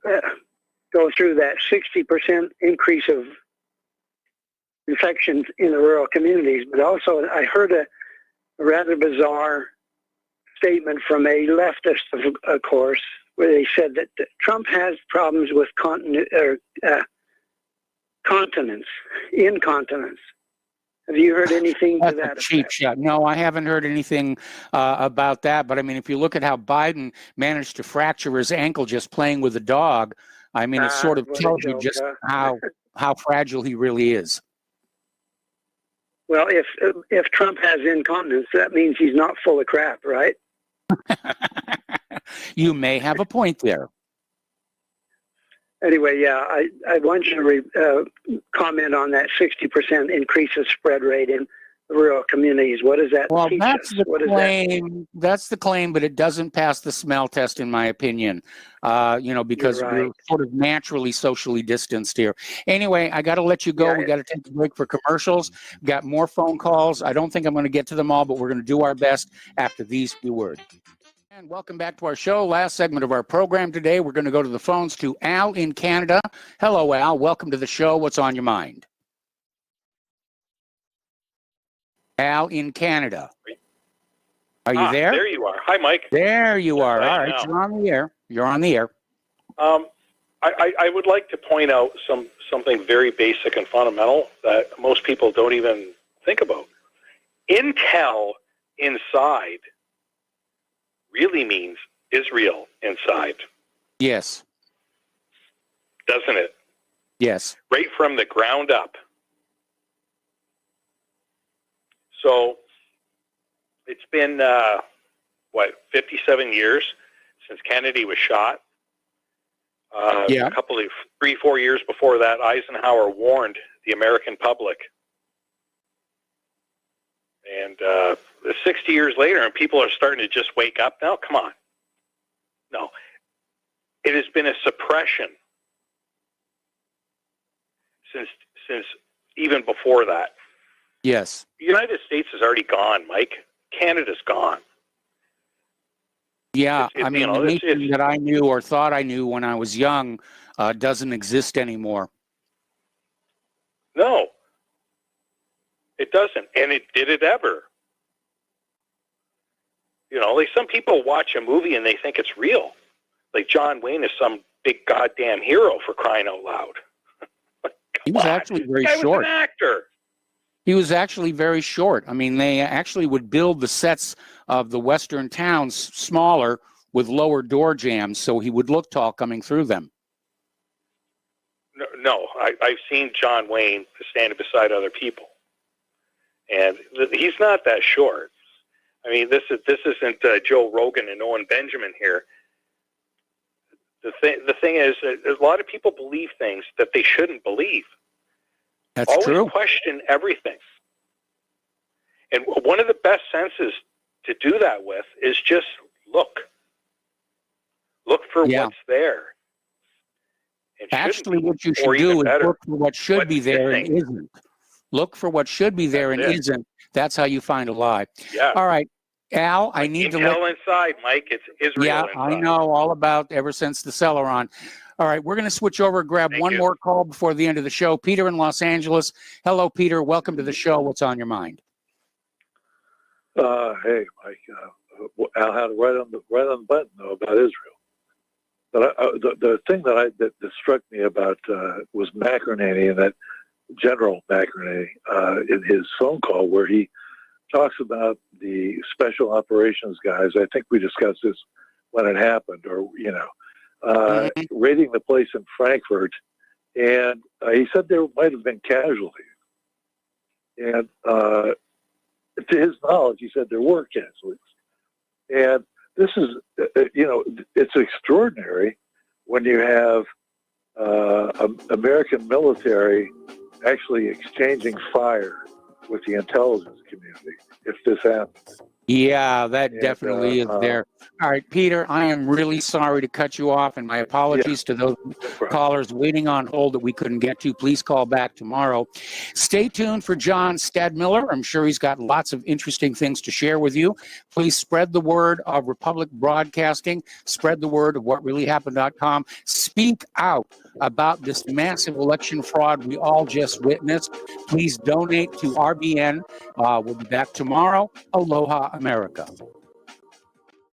go through that 60% increase of infections in the rural communities. But also, I heard a rather bizarre statement from a leftist, of course, where they said that Trump has problems with incontinence. Have you heard anything to that? Cheap shot. No, I haven't heard anything about that. But I mean, if you look at how Biden managed to fracture his ankle just playing with a dog, I mean, it sort of tells you just how fragile he really is. Well, if Trump has incontinence, that means he's not full of crap, right? You may have a point there. Anyway, yeah, I want you to comment on that 60% increase of spread rate in rural communities. What does that teach us? The claim. That's the claim, but it doesn't pass the smell test, in my opinion. You know, because we're sort of naturally socially distanced here. Anyway, I got to let you go. We got to take a break for commercials. Got more phone calls. I don't think I'm going to get to them all, but we're going to do our best after these few words. And welcome back to our show. Last segment of our program today. We're going to go to the phones to Al in Canada. Hello, Al. Welcome to the show. What's on your mind? Al in Canada. Are you there? There you are. Hi, Mike. There you are. I All right, know. you're on the air. You're on the air. I would like to point out something very basic and fundamental that most people don't even think about. Intel inside really means Israel inside. Yes. Doesn't it? Yes. Right from the ground up. So it's been, 57 years since Kennedy was shot. Yeah. A couple of 3-4 years before that, Eisenhower warned the American public. And 60 years later, and people are starting to just wake up now. Come on. No. It has been a suppression since even before that. Yes. The United States is already gone, Mike. Canada's gone. Yeah, It's, I mean, the nation that I knew or thought I knew when I was young doesn't exist anymore. No, it doesn't. And did it ever? You know, like some people watch a movie and they think it's real. Like John Wayne is some big goddamn hero, for crying out loud. He was actually very Guy short. was an actor. He was actually very short. I mean, they actually would build the sets of the western towns smaller with lower door jams, so he would look tall coming through them. No, I've seen John Wayne standing beside other people, and he's not that short. I mean, this isn't Joe Rogan and Owen Benjamin here. The thing is, a lot of people believe things that they shouldn't believe. That's Always true. question everything. And one of the best senses to do that with is just look. Look for what's there. Actually, what you should do is look for what should be there and isn't. Look for what should be there and isn't. That's how you find a lie. Yeah. All right, Al, I need to Intel inside, Mike. It's Israel Yeah, inside. I know all about ever since the Celeron. All right, we're going to switch over and grab one more call before the end of the show. Peter in Los Angeles. Hello, Peter. Welcome to the show. What's on your mind? Hey, Mike. Al had it right on the button though about Israel. But the thing that struck me about was McInerney, and that General McInerney in his phone call where he talks about the special operations guys. I think we discussed this when it happened, or raiding the place in Frankfurt, and he said there might have been casualties. And to his knowledge, he said there were casualties. And this is, it's extraordinary when you have American military actually exchanging fire with the intelligence community if this happens. Yeah, that definitely is there. All right, Peter, I am really sorry to cut you off, and my apologies to those callers waiting on hold that we couldn't get to. Please call back tomorrow. Stay tuned for John Stadmiller. I'm sure he's got lots of interesting things to share with you. Please spread the word of Republic Broadcasting. Spread the word of whatreallyhappened.com. Speak out about this massive election fraud we all just witnessed. Please donate to RBN. We'll be back tomorrow. Aloha, America.